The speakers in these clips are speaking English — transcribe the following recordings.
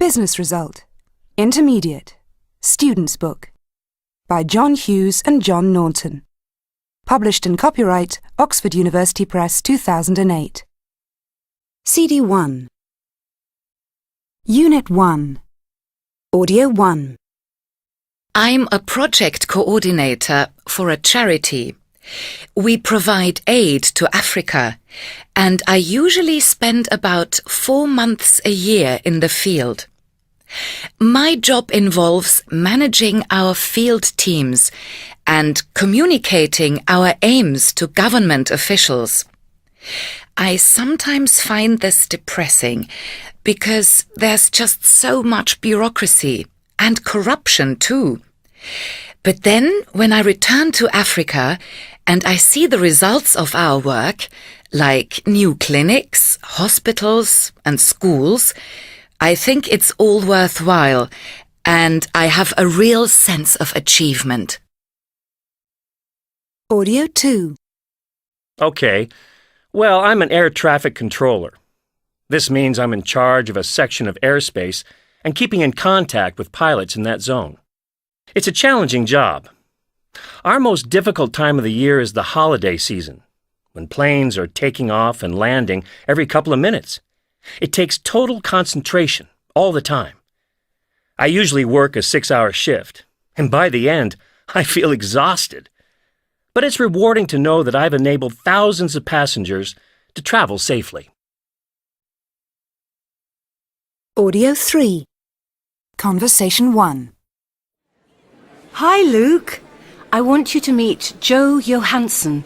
Business Result. Intermediate. Student's Book. By John Hughes and John Norton. Published in copyright Oxford University Press 2008. CD 1. Unit 1. Audio 1. I'm a project coordinator for a charity. We provide aid to Africa, and I usually spend about 4 months a year in the field. My job involves managing our field teams and communicating our aims to government officials. I sometimes find this depressing because there's just so much bureaucracy and corruption too. But then, when I return to Africa and I see the results of our work, like new clinics, hospitals and schools, I think it's all worthwhile and I have a real sense of achievement. Audio 2. Okay. Well, I'm an air traffic controller. This means I'm in charge of a section of airspace and keeping in contact with pilots in that zone. It's a challenging job. Our most difficult time of the year is the holiday season, when planes are taking off and landing every couple of minutes. It takes total concentration all the time. I usually work a 6-hour shift, and by the end, I feel exhausted. But it's rewarding to know that I've enabled thousands of passengers to travel safely. Audio 3. Conversation 1. Hi, Luke. I want you to meet Joe Johansson.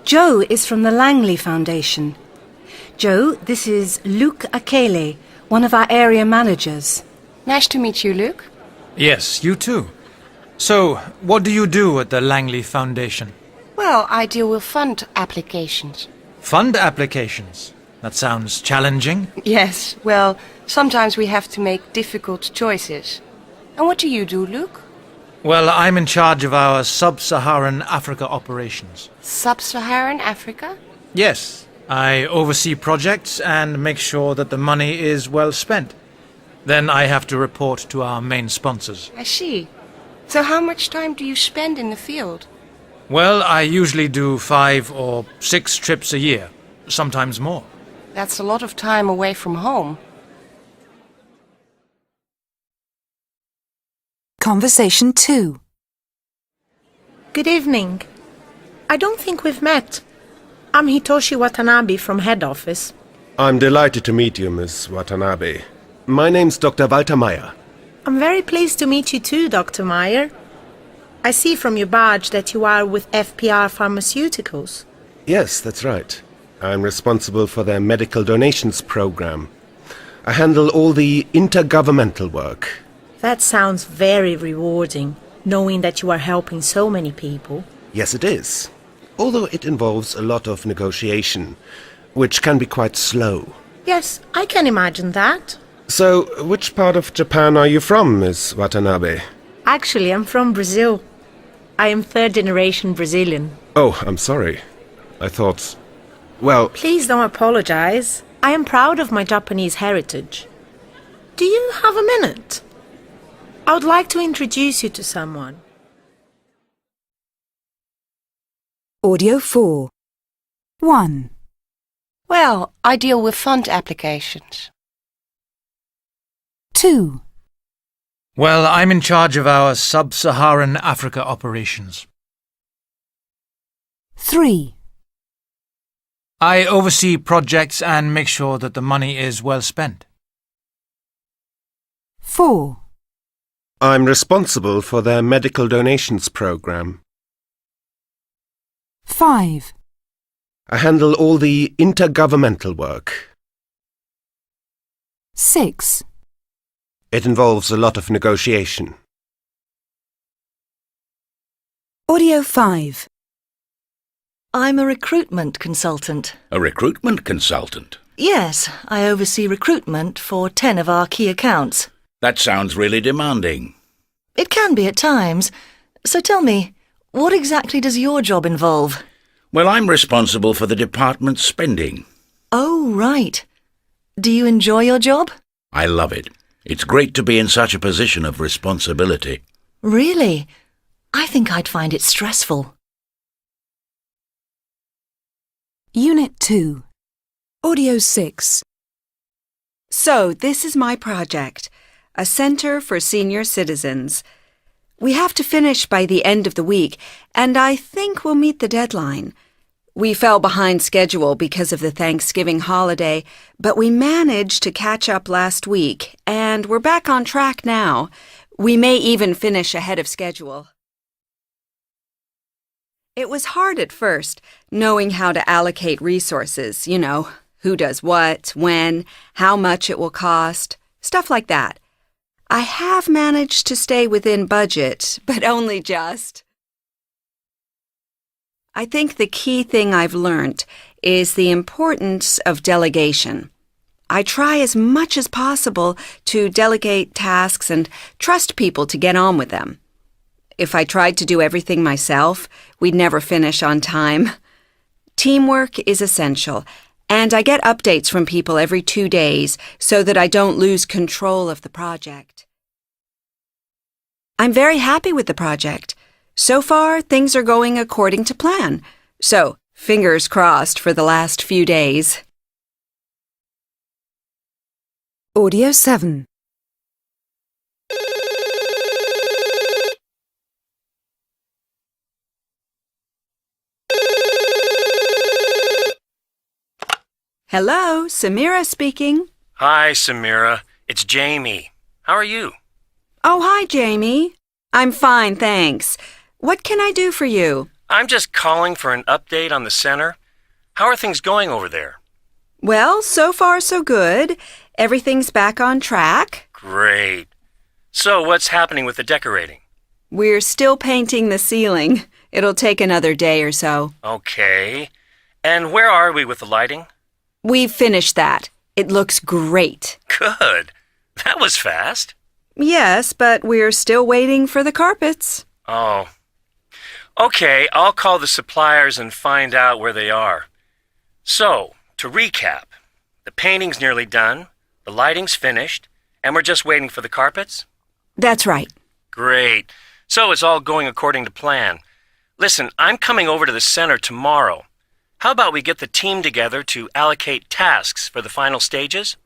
Joe is from the Langley Foundation. Joe, this is Luke Akele, one of our area managers. Nice to meet you, Luke. Yes, you too. So, what do you do at the Langley Foundation? Well, I deal with fund applications. Fund applications? That sounds challenging. Yes, well, sometimes we have to make difficult choices. And what do you do, Luke? Well, I'm in charge of our Sub-Saharan Africa operations. Sub-Saharan Africa? Yes, I oversee projects and make sure that the money is well spent. Then I have to report to our main sponsors. I see. So how much time do you spend in the field? Well, I usually do 5 or 6 trips a year, sometimes more. That's a lot of time away from home. Conversation 2. Good evening. I don't think we've met. I'm Hitoshi Watanabe from head office. I'm delighted to meet you, Miss Watanabe. My name's Dr. Walter Meyer. I'm very pleased to meet you too, Dr. Meyer. I see from your badge that you are with FPR Pharmaceuticals. Yes, that's right. I'm responsible for their medical donations program. I handle all the intergovernmental work. That sounds very rewarding, knowing that you are helping so many people. Yes, it is. Although it involves a lot of negotiation, which can be quite slow. Yes, I can imagine that. So, which part of Japan are you from, Miss Watanabe? Actually, I'm from Brazil. I am third-generation Brazilian. Oh, I'm sorry. I thought... Well... Please don't apologize. I am proud of my Japanese heritage. Do you have a minute? I would like to introduce you to someone. Audio 4. 1. Well, I deal with fund applications. 2. Well, I'm in charge of our Sub-Saharan Africa operations. 3. I oversee projects and make sure that the money is well spent. 4. I'm responsible for their medical donations program. 5. I handle all the intergovernmental work. 6. It involves a lot of negotiation. Audio 5. I'm a recruitment consultant. A recruitment consultant? Yes, I oversee recruitment for 10 of our key accounts. That sounds really demanding. It can be at times. So tell me, what exactly does your job involve? Well, I'm responsible for the department's spending. Oh, right. Do you enjoy your job? I love it. It's great to be in such a position of responsibility. Really? I think I'd find it stressful. Unit 2. Audio 6. So, this is my project, a Centre for Senior Citizens. We have to finish by the end of the week, and I think we'll meet the deadline. We fell behind schedule because of the Thanksgiving holiday, but we managed to catch up last week, and we're back on track now. We may even finish ahead of schedule. It was hard at first, knowing how to allocate resources, you know, who does what, when, how much it will cost, stuff like that. I have managed to stay within budget, but only just. I think the key thing I've learnt is the importance of delegation. I try as much as possible to delegate tasks and trust people to get on with them. If I tried to do everything myself, we'd never finish on time. Teamwork is essential, and I get updates from people every 2 days so that I don't lose control of the project. I'm very happy with the project. So far, things are going according to plan. So, fingers crossed for the last few days. Audio 7. Hello, Samira speaking. Hi, Samira. It's Jamie. How are you? Oh, hi, Jamie. I'm fine, thanks. What can I do for you? I'm just calling for an update on the center. How are things going over there? Well, so far so good. Everything's back on track. Great. So what's happening with the decorating? We're still painting the ceiling. It'll take another day or so. Okay. And where are we with the lighting? We've finished that. It looks great. Good. That was fast. Yes, but we're still waiting for the carpets. Oh. Okay, I'll call the suppliers and find out where they are. So, to recap, the painting's nearly done, the lighting's finished, and we're just waiting for the carpets? That's right. Great. So it's all going according to plan. Listen, I'm coming over to the center tomorrow. How about we get the team together to allocate tasks for the final stages?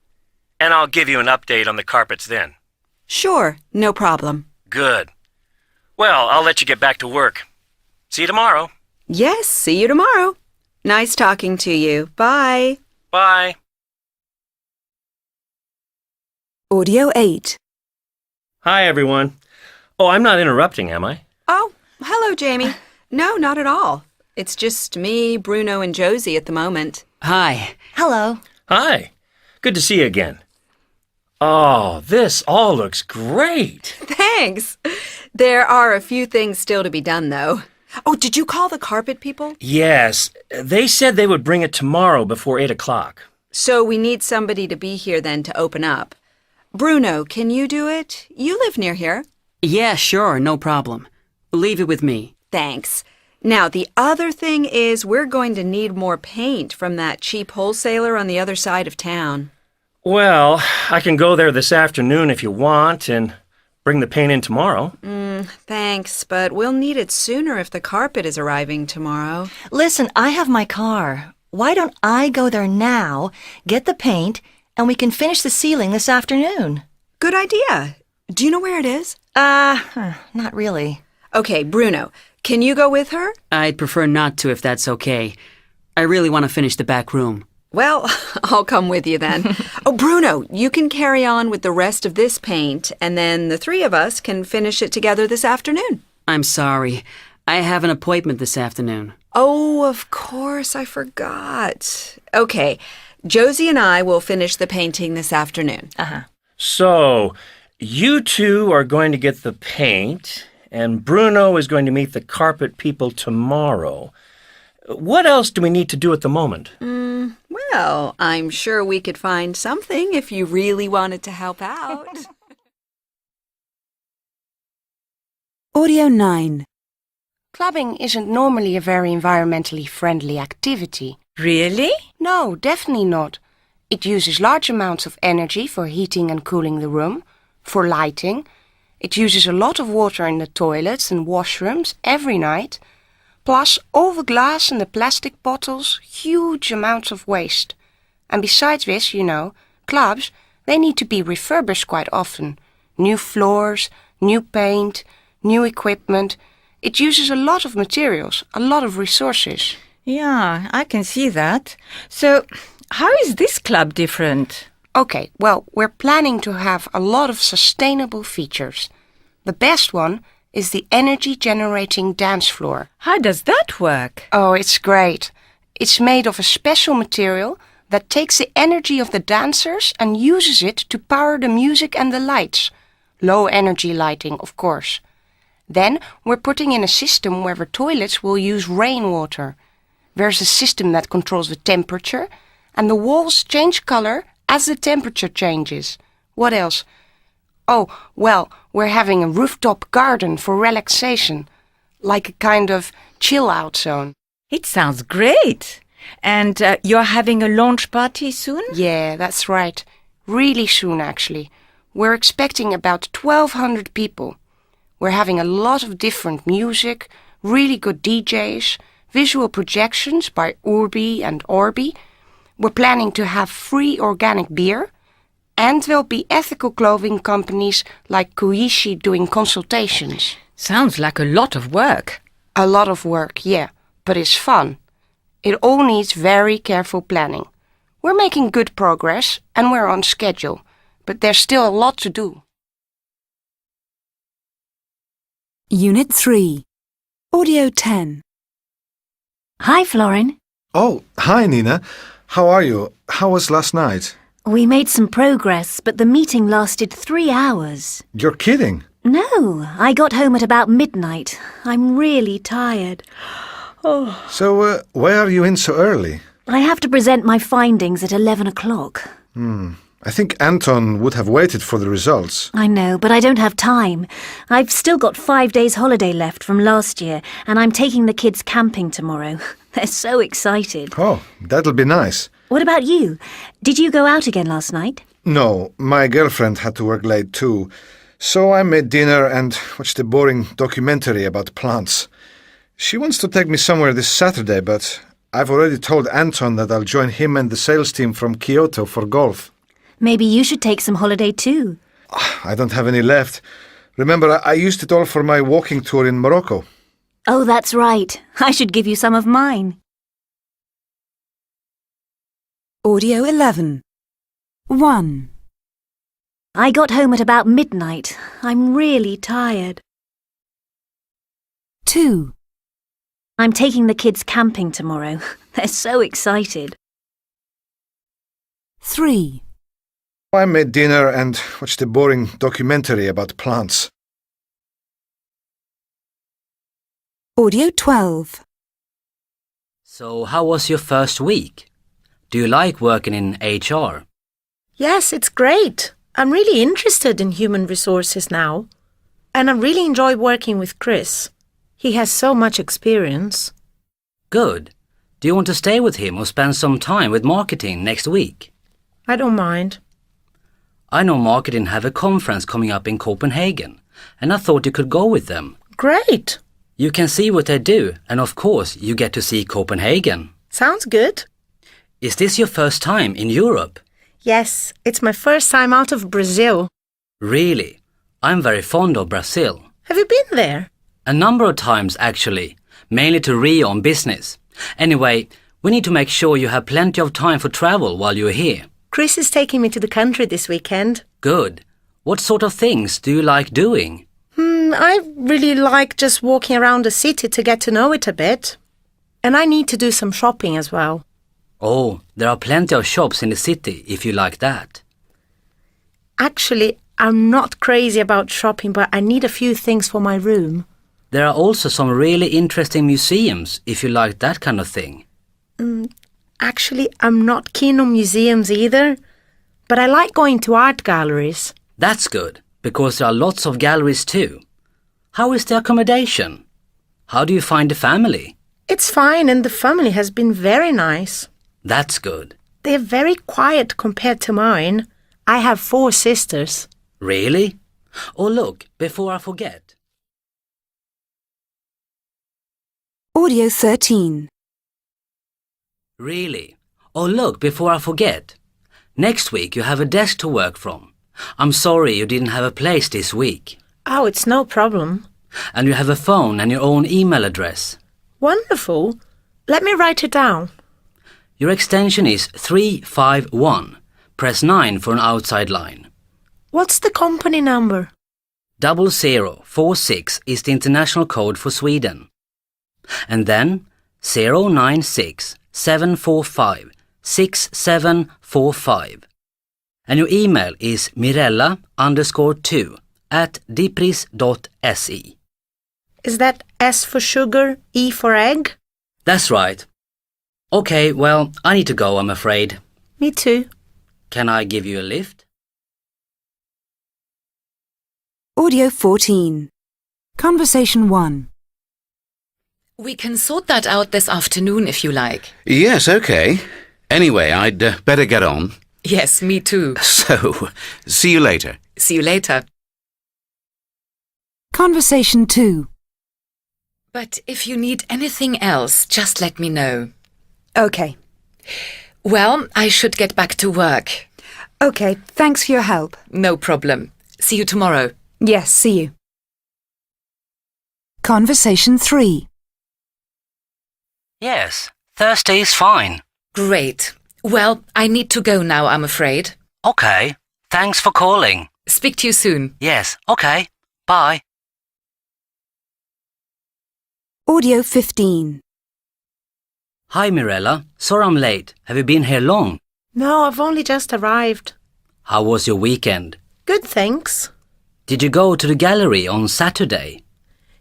And I'll give you an update on the carpets then. Sure, no problem. Good. Well, I'll let you get back to work. See you tomorrow. Yes, see you tomorrow. Nice talking to you. Bye. Bye. Audio 8. Hi, everyone. Oh, I'm not interrupting, am I? Oh, hello, Jamie. No, not at all. It's just me, Bruno, and Josie at the moment. Hi. Hello. Hi. Good to see you again. Oh, this all looks great. Thanks. There are a few things still to be done, though. Oh, did you call the carpet people? Yes, they said they would bring it tomorrow before 8 o'clock. So we need somebody to be here then to open up. Bruno, can you do it? You live near here. Yeah, sure, no problem. Leave it with me. Thanks. Now, the other thing is we're going to need more paint from that cheap wholesaler on the other side of town. Well, I can go there this afternoon if you want and bring the paint in tomorrow. Thanks, but we'll need it sooner if the carpet is arriving tomorrow. Listen, I have my car. Why don't I go there now, get the paint, and we can finish the ceiling this afternoon? Good idea. Do you know where it is? Not really. Okay, Bruno, can you go with her? I'd prefer not to if that's okay. I really want to finish the back room. Well, I'll come with you then. Oh, Bruno, you can carry on with the rest of this paint, and then the three of us can finish it together this afternoon. I'm sorry. I have an appointment this afternoon. Oh, of course, I forgot. Okay, Josie and I will finish the painting this afternoon. So, you two are going to get the paint, and Bruno is going to meet the carpet people tomorrow. What else do we need to do at the moment? Well, I'm sure we could find something if you really wanted to help out. Audio 9. Clubbing isn't normally a very environmentally friendly activity. Really? No, definitely not. It uses large amounts of energy for heating and cooling the room, For lighting, it uses a lot of water in the toilets and washrooms every night, plus all the glass and the plastic bottles, huge amounts of waste. And besides this, clubs, they need to be refurbished quite often. New floors, new paint, new equipment. It uses a lot of materials, a lot of resources. Yeah, I can see that. So, how is this club different? Okay, well, we're planning to have a lot of sustainable features. The best one is the energy-generating dance floor. How does that work? Oh, it's great. It's made of a special material that takes the energy of the dancers and uses it to power the music and the lights. Low-energy lighting, of course. Then we're putting in a system where the toilets will use rainwater. There's a system that controls the temperature, and the walls change color as the temperature changes. What else? Oh, well, we're having a rooftop garden for relaxation, like a kind of chill-out zone. It sounds great. And you're having a launch party soon? Yeah, that's right. Really soon, actually. We're expecting about 1,200 people. We're having a lot of different music, really good DJs, visual projections by Urbi and Orbi. We're planning to have free organic beer, and there'll be ethical clothing companies like Kuishi doing consultations. Sounds like a lot of work. A lot of work, yeah, but it's fun. It all needs very careful planning. We're making good progress and we're on schedule, but there's still a lot to do. Unit 3. Audio 10. Hi, Florin. Oh, hi, Nina. How are you? How was last night? We made some progress, but the meeting lasted 3 hours. You're kidding. No, I got home at about midnight. I'm really tired. Oh. So, why are you in so early? I have to present my findings at 11 o'clock. I think Anton would have waited for the results. I know, but I don't have time. I've still got 5 days holiday left from last year, and I'm taking the kids camping tomorrow. They're so excited. Oh, that'll be nice. What about you? Did you go out again last night? No, my girlfriend had to work late too. So I made dinner and watched a boring documentary about plants. She wants to take me somewhere this Saturday, but I've already told Anton that I'll join him and the sales team from Kyoto for golf. Maybe you should take some holiday too. I don't have any left. Remember, I used it all for my walking tour in Morocco. Oh, that's right. I should give you some of mine. Audio 11. 1. I got home at about midnight. I'm really tired. 2. I'm taking the kids camping tomorrow. They're so excited. 3. I made dinner and watched a boring documentary about plants. Audio 12. So, how was your first week? Do you like working in HR? Yes, it's great. I'm really interested in human resources now. And I really enjoy working with Chris. He has so much experience. Good. Do you want to stay with him or spend some time with marketing next week? I don't mind. I know marketing have a conference coming up in Copenhagen, and I thought you could go with them. Great. You can see what they do, and of course you get to see Copenhagen. Sounds good. Is this your first time in Europe? Yes, it's my first time out of Brazil. Really? I'm very fond of Brazil. Have you been there? A number of times, actually. Mainly to Rio on business. Anyway, we need to make sure you have plenty of time for travel while you're here. Chris is taking me to the country this weekend. Good. What sort of things do you like doing? I really like just walking around the city to get to know it a bit. And I need to do some shopping as well. Oh, there are plenty of shops in the city if you like that. Actually, I'm not crazy about shopping, but I need a few things for my room. There are also some really interesting museums if you like that kind of thing. Actually, I'm not keen on museums either, but I like going to art galleries. That's good, because there are lots of galleries too. How is the accommodation? How do you find the family? It's fine, and the family has been very nice. That's good. They're very quiet compared to mine. I have 4 sisters. Really? Oh, look, before I forget. Audio 13. Really? Oh, look, before I forget. Next week you have a desk to work from. I'm sorry you didn't have a place this week. Oh, it's no problem. And you have a phone and your own email address. Wonderful. Let me write it down. Your extension is 351. Press 9 for an outside line. What's the company number? 0046 is the international code for Sweden. And then 096 745 6745. And your email is mirella_2@dipris.se. Is that S for sugar, E for egg? That's right. Okay, well, I need to go, I'm afraid. Me too. Can I give you a lift? Audio 14. Conversation 1. We can sort that out this afternoon if you like. Yes, okay. Anyway, I'd better get on. Yes, me too. So, see you later. See you later. Conversation 2. But if you need anything else, just let me know. OK. Well, I should get back to work. OK, thanks for your help. No problem. See you tomorrow. Yes, see you. Conversation 3. Yes, Thursday is fine. Great. Well, I need to go now, I'm afraid. Okay, thanks for calling. Speak to you soon. Yes, okay. Bye. Audio 15. Hi, Mirella. Sorry I'm late. Have you been here long? No, I've only just arrived. How was your weekend? Good, thanks. Did you go to the gallery on Saturday?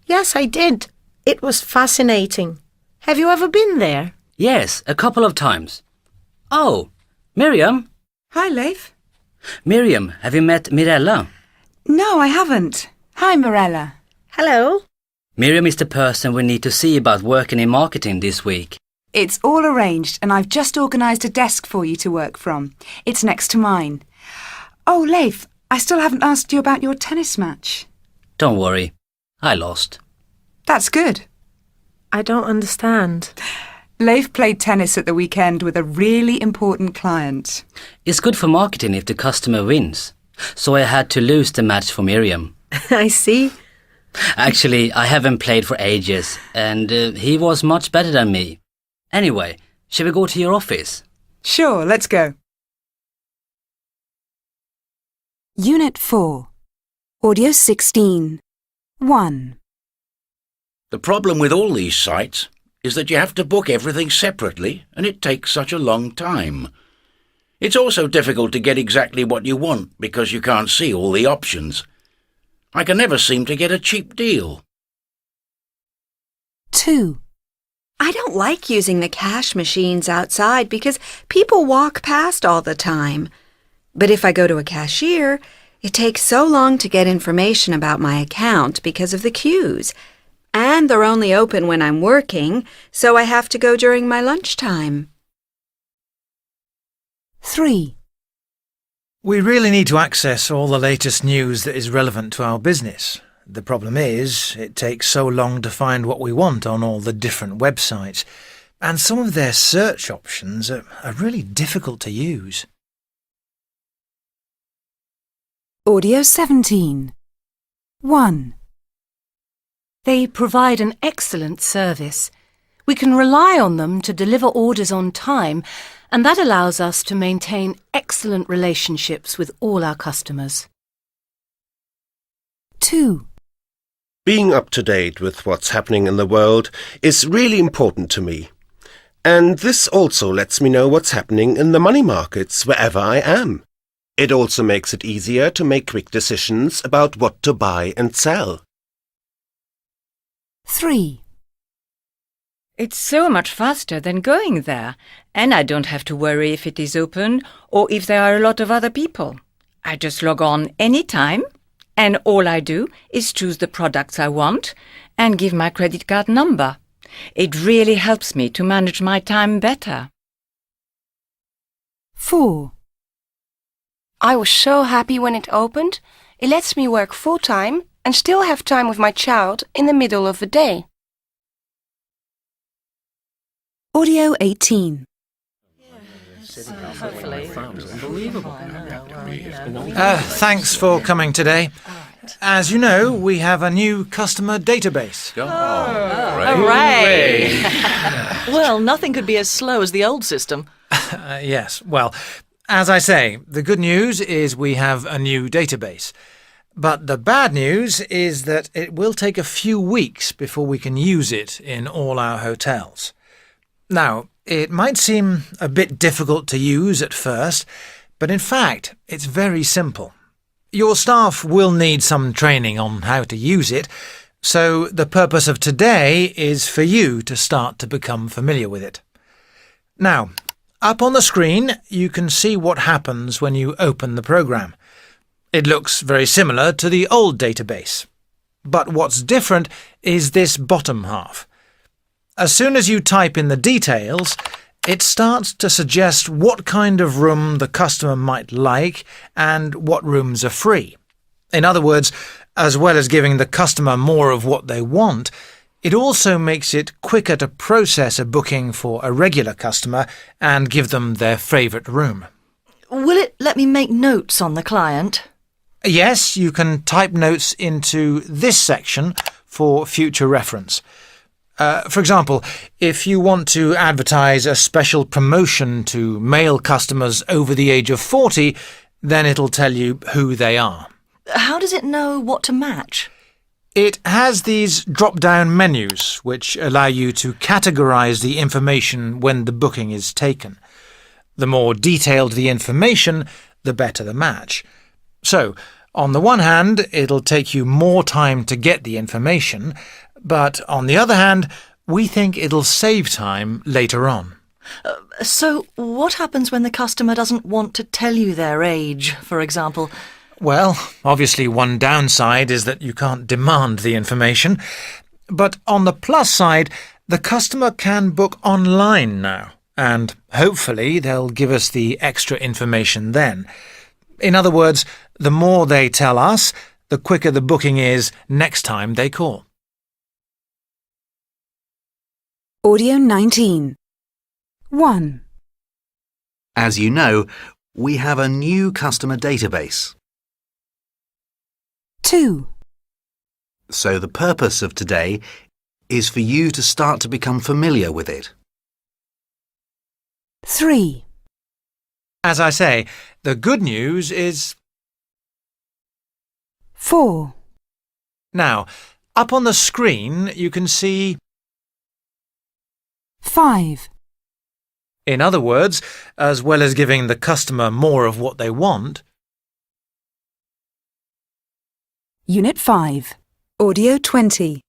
Yes, I did. It was fascinating. Have you ever been there? Yes, a couple of times. Oh, Miriam. Hi, Leif. Miriam, have you met Mirella? No, I haven't. Hi, Mirella. Hello. Miriam is the person we need to see about working in marketing this week. It's all arranged and I've just organised a desk for you to work from. It's next to mine. Oh, Leif, I still haven't asked you about your tennis match. Don't worry, I lost. That's good. I don't understand. Leif played tennis at the weekend with a really important client. It's good for marketing if the customer wins. So I had to lose the match for Miriam. I see. Actually, I haven't played for ages, and he was much better than me. Anyway, shall we go to your office? Sure, let's go. Unit 4. Audio 16. 1. The problem with all these sites is that you have to book everything separately, and it takes such a long time. It's also difficult to get exactly what you want because you can't see all the options. I can never seem to get a cheap deal. 2. I don't like using the cash machines outside because people walk past all the time. But if I go to a cashier, it takes so long to get information about my account because of the queues. And they're only open when I'm working, so I have to go during my lunchtime. 3. We really need to access all the latest news that is relevant to our business. The problem is, it takes so long to find what we want on all the different websites, and some of their search options are really difficult to use. Audio 17. 1. They provide an excellent service. We can rely on them to deliver orders on time, and that allows us to maintain excellent relationships with all our customers. 2. Being up to date with what's happening in the world is really important to me. And this also lets me know what's happening in the money markets wherever I am. It also makes it easier to make quick decisions about what to buy and sell. 3. It's so much faster than going there, and I don't have to worry if it is open or if there are a lot of other people. I just log on any time, and all I do is choose the products I want and give my credit card number. It really helps me to manage my time better. 4. I was so happy when it opened. It lets me work full-time and still have time with my child in the middle of the day. Audio 18. Thanks for coming today. As you know, we have a new customer database. Hooray! Well, nothing could be as slow as the old system. Yes, well, as I say, the good news is we have a new database. But the bad news is that it will take a few weeks before we can use it in all our hotels. Now, it might seem a bit difficult to use at first, but in fact, it's very simple. Your staff will need some training on how to use it, so the purpose of today is for you to start to become familiar with it. Now, up on the screen, you can see what happens when you open the program. It looks very similar to the old database. But what's different is this bottom half. As soon as you type in the details, it starts to suggest what kind of room the customer might like and what rooms are free. In other words, as well as giving the customer more of what they want, it also makes it quicker to process a booking for a regular customer and give them their favourite room. Will it let me make notes on the client? Yes, you can type notes into this section for future reference. For example, if you want to advertise a special promotion to male customers over the age of 40, then it'll tell you who they are. How does it know what to match? It has these drop-down menus which allow you to categorise the information when the booking is taken. The more detailed the information, the better the match. So, on the one hand, it'll take you more time to get the information, but on the other hand, we think it'll save time later on. So, what happens when the customer doesn't want to tell you their age, for example? Well, obviously one downside is that you can't demand the information, but on the plus side, the customer can book online now, and hopefully they'll give us the extra information then. In other words, the more they tell us, the quicker the booking is next time they call. Audio 19. 1. As you know, we have a new customer database. 2. So the purpose of today is for you to start to become familiar with it. 3. As I say, the good news is... 4. Now, up on the screen you can see... 5. In other words, as well as giving the customer more of what they want... Unit 5. Audio 20.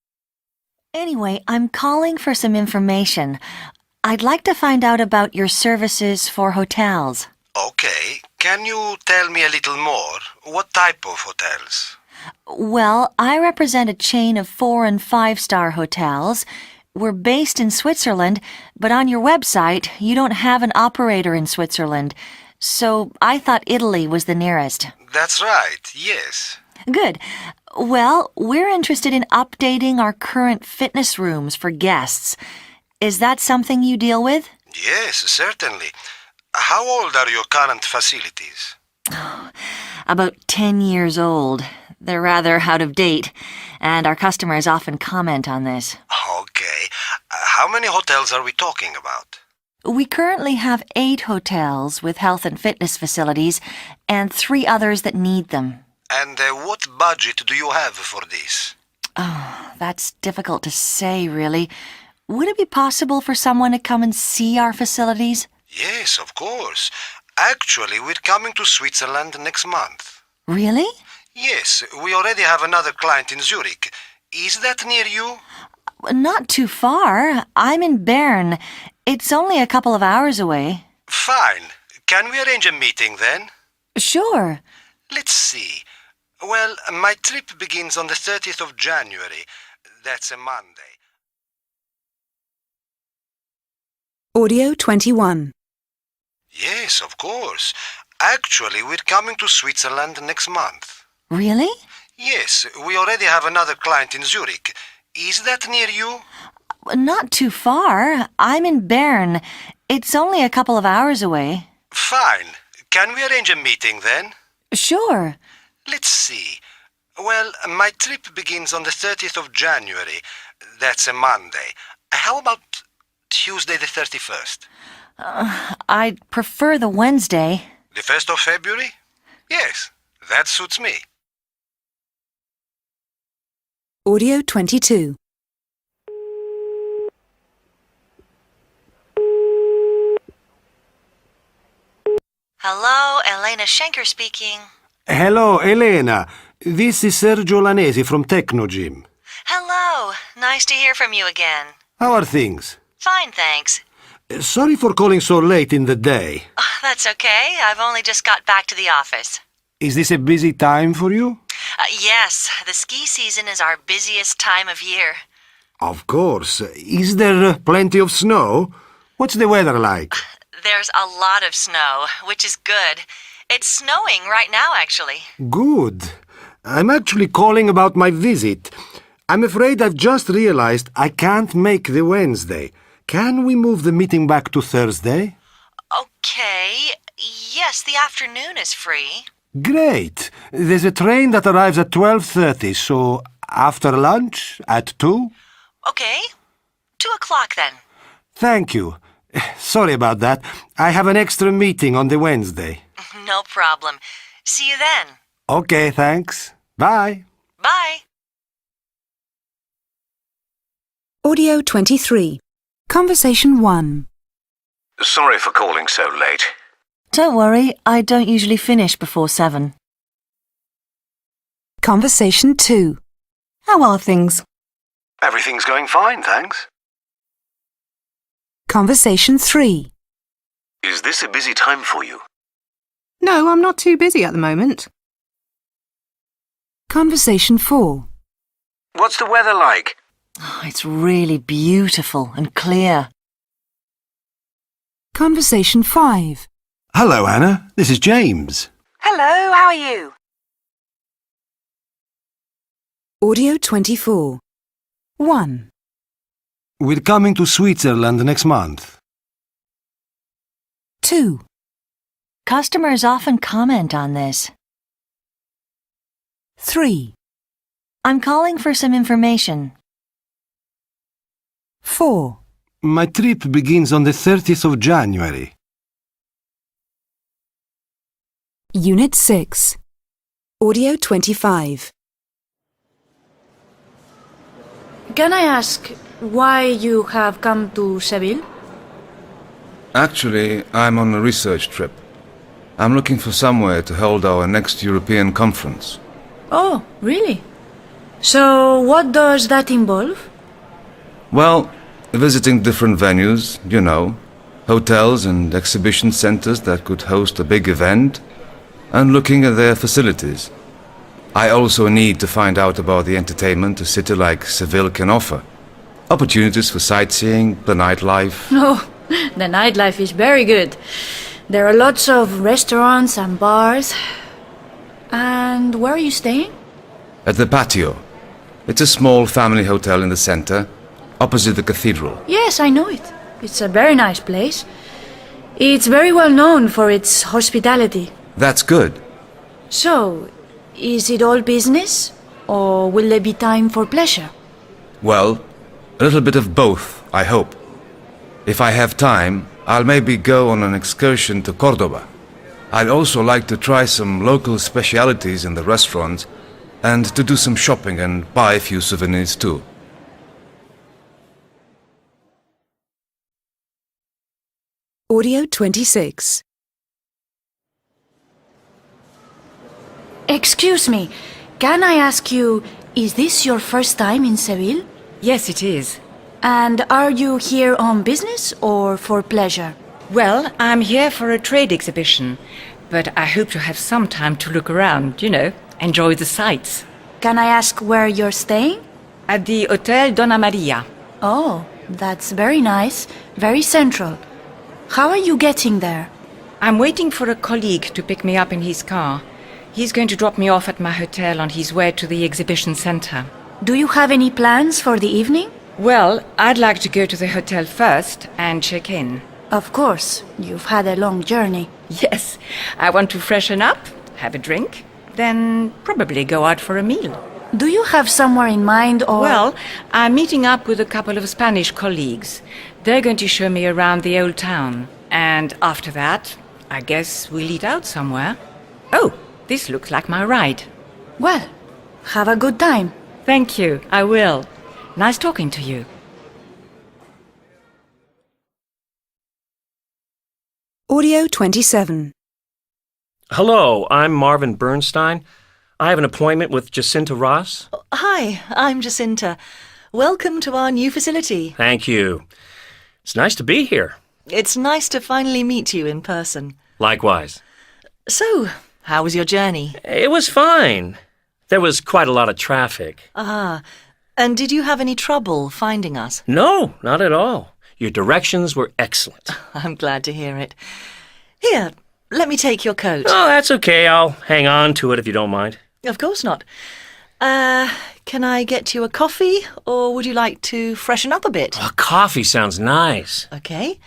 Anyway, I'm calling for some information. I'd like to find out about your services for hotels. Okay, can you tell me a little more? What type of hotels? Well, I represent a chain of 4- and 5-star hotels. We're based in Switzerland, but on your website, you don't have an operator in Switzerland. So I thought Italy was the nearest. That's right, yes. Good. Well, we're interested in updating our current fitness rooms for guests. Is that something you deal with? Yes, certainly. How old are your current facilities? About 10 years old. They're rather out of date, and our customers often comment on this. Okay. How many hotels are we talking about? We currently have 8 hotels with health and fitness facilities, and 3 others that need them. And what budget do you have for this? Oh, that's difficult to say, really. Would it be possible for someone to come and see our facilities? Yes, of course. Actually, we're coming to Switzerland next month. Really? Yes, we already have another client in Zurich. Is that near you? Not too far. I'm in Bern. It's only a couple of hours away. Fine. Can we arrange a meeting then? Sure. Let's see. Well, my trip begins on the 30th of January. That's a Monday. Audio 21. Yes, of course. Actually, we're coming to Switzerland next month. Really? Yes, we already have another client in Zurich. Is that near you? Not too far. I'm in Bern. It's only a couple of hours away. Fine. Can we arrange a meeting then? Sure. Let's see. Well, my trip begins on the 30th of January. That's a Monday. How about Tuesday the 31st? I'd prefer the Wednesday. The 1st of February? Yes, that suits me. Audio 22. Hello, Elena Schenker speaking. Hello, Elena. This is Sergio Lanesi from Technogym. Hello, nice to hear from you again. How are things? Fine, thanks. Sorry for calling so late in the day. Oh, that's okay, I've only just got back to the office. Is this a busy time for you? Yes, the ski season is our busiest time of year. Of course. Is there plenty of snow? What's the weather like? There's a lot of snow, which is good. It's snowing right now, actually. Good. I'm actually calling about my visit. I'm afraid I've just realized I can't make the Wednesday. Can we move the meeting back to Thursday? Okay. Yes, the afternoon is free. Great. There's a train that arrives at 12:30, so after lunch at 2? Okay. 2 o'clock then. Thank you. Sorry about that. I have an extra meeting on the Wednesday. No problem. See you then. Okay, thanks. Bye. Bye. Audio 23. Conversation 1. Sorry for calling so late. Don't worry, I don't usually finish before 7. Conversation 2. How are things? Everything's going fine, thanks. Conversation 3. Is this a busy time for you? No, I'm not too busy at the moment. Conversation 4. What's the weather like? Oh, it's really beautiful and clear. Conversation 5. Hello, Anna. This is James. Hello, how are you? Audio 24. 1. We're coming to Switzerland next month. 2. Customers often comment on this. 3. I'm calling for some information. 4. My trip begins on the 30th of January. Unit 6. Audio 25. Can I ask why you have come to Seville? Actually, I'm on a research trip. I'm looking for somewhere to hold our next European conference. Oh, really? So what does that involve? Well, visiting different venues, you know, hotels and exhibition centers that could host a big event, and looking at their facilities. I also need to find out about the entertainment a city like Seville can offer. Opportunities for sightseeing, the nightlife. Oh, the nightlife is very good. There are lots of restaurants and bars. And where are you staying? At the Patio. It's a small family hotel in the center, opposite the cathedral. Yes, I know it. It's a very nice place. It's very well known for its hospitality. That's good. So, is it all business? Or will there be time for pleasure? Well, a little bit of both, I hope. If I have time, I'll maybe go on an excursion to Cordoba. I'd also like to try some local specialities in the restaurants and to do some shopping and buy a few souvenirs too. Audio 26. Excuse me, can I ask you, is this your first time in Seville? Yes, it is. And are you here on business or for pleasure? Well, I'm here for a trade exhibition, but I hope to have some time to look around, you know, enjoy the sights. Can I ask where you're staying? At the Hotel Donna Maria. Oh, that's very nice, very central. How are you getting there? I'm waiting for a colleague to pick me up in his car. He's going to drop me off at my hotel on his way to the exhibition centre. Do you have any plans for the evening? Well, I'd like to go to the hotel first and check in. Of course. You've had a long journey. Yes, I want to freshen up, have a drink, then probably go out for a meal. Do you have somewhere in mind or... Well, I'm meeting up with a couple of Spanish colleagues. They're going to show me around the old town. And after that, I guess we'll eat out somewhere. Oh, this looks like my ride. Well, have a good time. Thank you, I will. Nice talking to you. Audio 27. Hello, I'm Marvin Bernstein. I have an appointment with Jacinta Ross. Hi, I'm Jacinta. Welcome to our new facility. Thank you. It's nice to be here. It's nice to finally meet you in person. Likewise. So, how was your journey? It was fine. There was quite a lot of traffic. Ah, and did you have any trouble finding us? No, not at all. Your directions were excellent. I'm glad to hear it. Here, let me take your coat. Oh, that's okay. I'll hang on to it if you don't mind. Of course not. Can I get you a coffee, or would you like to freshen up a bit? Oh, coffee sounds nice. Okay.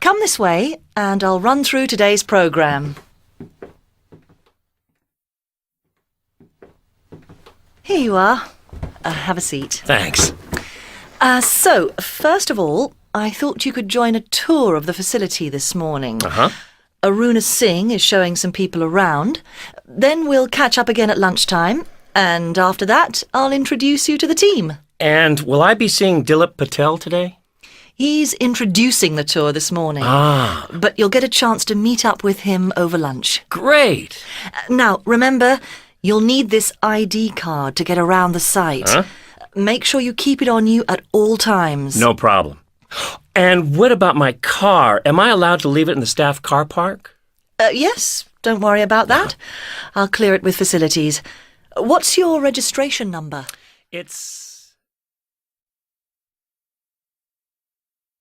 Come this way, and I'll run through today's programme. Here you are. Have a seat. Thanks. So, first of all, I thought you could join a tour of the facility this morning. Uh-huh. Aruna Singh is showing some people around. Then we'll catch up again at lunchtime. And after that, I'll introduce you to the team. And will I be seeing Dilip Patel today? He's introducing the tour this morning. Ah. But you'll get a chance to meet up with him over lunch. Great. Now, remember, you'll need this ID card to get around the site. Huh? Make sure you keep it on you at all times. No problem. And what about my car? Am I allowed to leave it in the staff car park? Yes, don't worry about that. I'll clear it with facilities. What's your registration number? It's...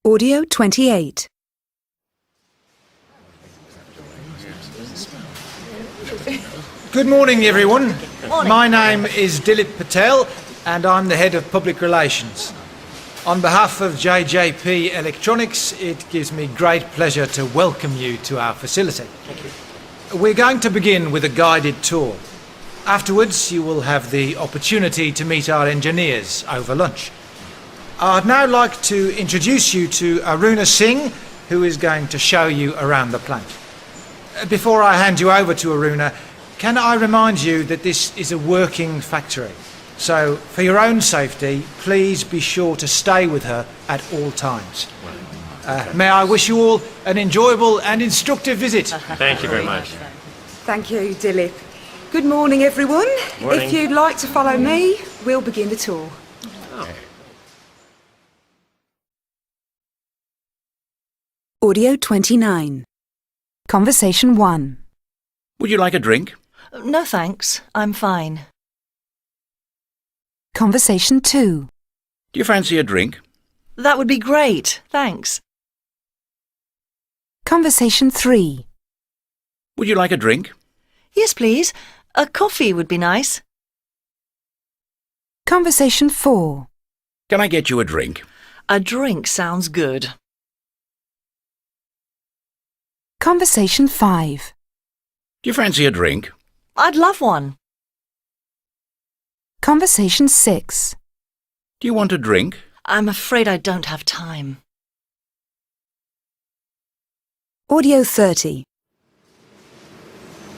Audio 28. Good morning, everyone. Morning. My name is Dilip Patel, and I'm the head of public relations. On behalf of JJP Electronics, it gives me great pleasure to welcome you to our facility. Thank you. We're going to begin with a guided tour. Afterwards, you will have the opportunity to meet our engineers over lunch. I'd now like to introduce you to Aruna Singh, who is going to show you around the plant. Before I hand you over to Aruna, can I remind you that this is a working factory? So, for your own safety, please be sure to stay with her at all times. May I wish you all an enjoyable and instructive visit. Thank you very much. Thank you, Dilip. Good morning, everyone. Morning. If you'd like to follow me, we'll begin the tour. Audio 29. Conversation 1. Would you like a drink? No thanks, I'm fine. Conversation 2. Do you fancy a drink? That would be great, thanks. Conversation 3. Would you like a drink? Yes, please. A coffee would be nice. Conversation 4. Can I get you a drink? A drink sounds good. Conversation 5. Do you fancy a drink? I'd love one. Conversation 6. Do you want a drink? I'm afraid I don't have time. Audio 30.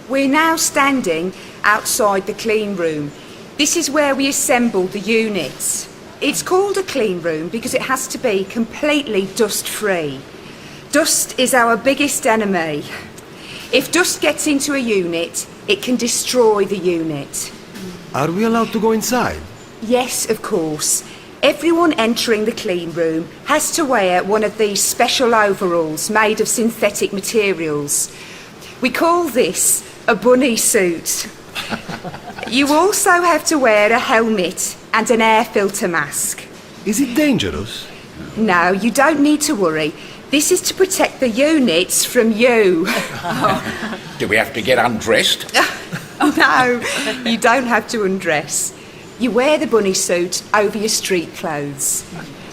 We're now standing outside the clean room. This is where we assemble the units. It's called a clean room because it has to be completely dust-free. Dust is our biggest enemy. If dust gets into a unit, it can destroy the unit. Are we allowed to go inside? Yes, of course. Everyone entering the clean room has to wear one of these special overalls made of synthetic materials. We call this a bunny suit. You also have to wear a helmet and an air filter mask. Is it dangerous? No, you don't need to worry. This is to protect the units from you. Do we have to get undressed? No, you don't have to undress. You wear the bunny suit over your street clothes.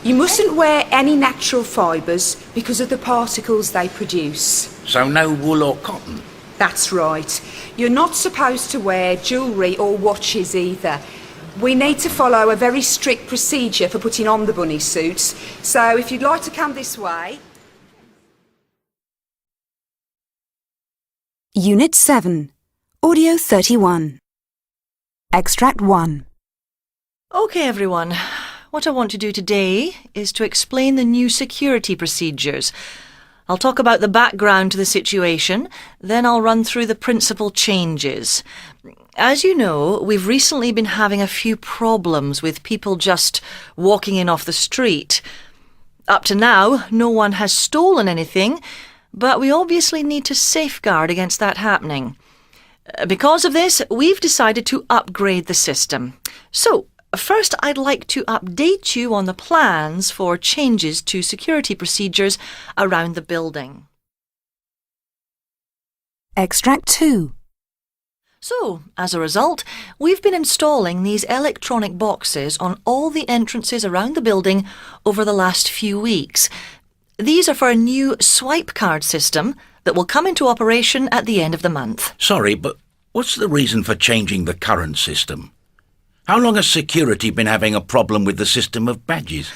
You mustn't wear any natural fibres because of the particles they produce. So no wool or cotton? That's right. You're not supposed to wear jewellery or watches either. We need to follow a very strict procedure for putting on the bunny suits. So if you'd like to come this way... Unit 7, Audio 31. Extract 1. OK, everyone. What I want to do today is to explain the new security procedures. I'll talk about the background to the situation, then I'll run through the principal changes. As you know, we've recently been having a few problems with people just walking in off the street. Up to now, no one has stolen anything, but we obviously need to safeguard against that happening. Because of this, we've decided to upgrade the system. So, first, I'd like to update you on the plans for changes to security procedures around the building. Extract 2. So, as a result, we've been installing these electronic boxes on all the entrances around the building over the last few weeks. These are for a new swipe card system that will come into operation at the end of the month. Sorry, but what's the reason for changing the current system? How long has security been having a problem with the system of badges?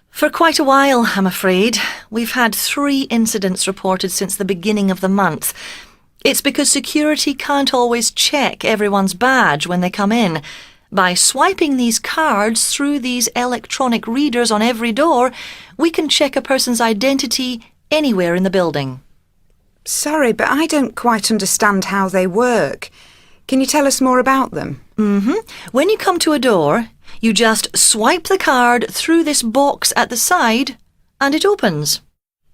For quite a while, I'm afraid. We've had 3 incidents reported since the beginning of the month. It's because security can't always check everyone's badge when they come in. By swiping these cards through these electronic readers on every door, we can check a person's identity anywhere in the building. Sorry, but I don't quite understand how they work. Can you tell us more about them? When you come to a door, you just swipe the card through this box at the side and it opens.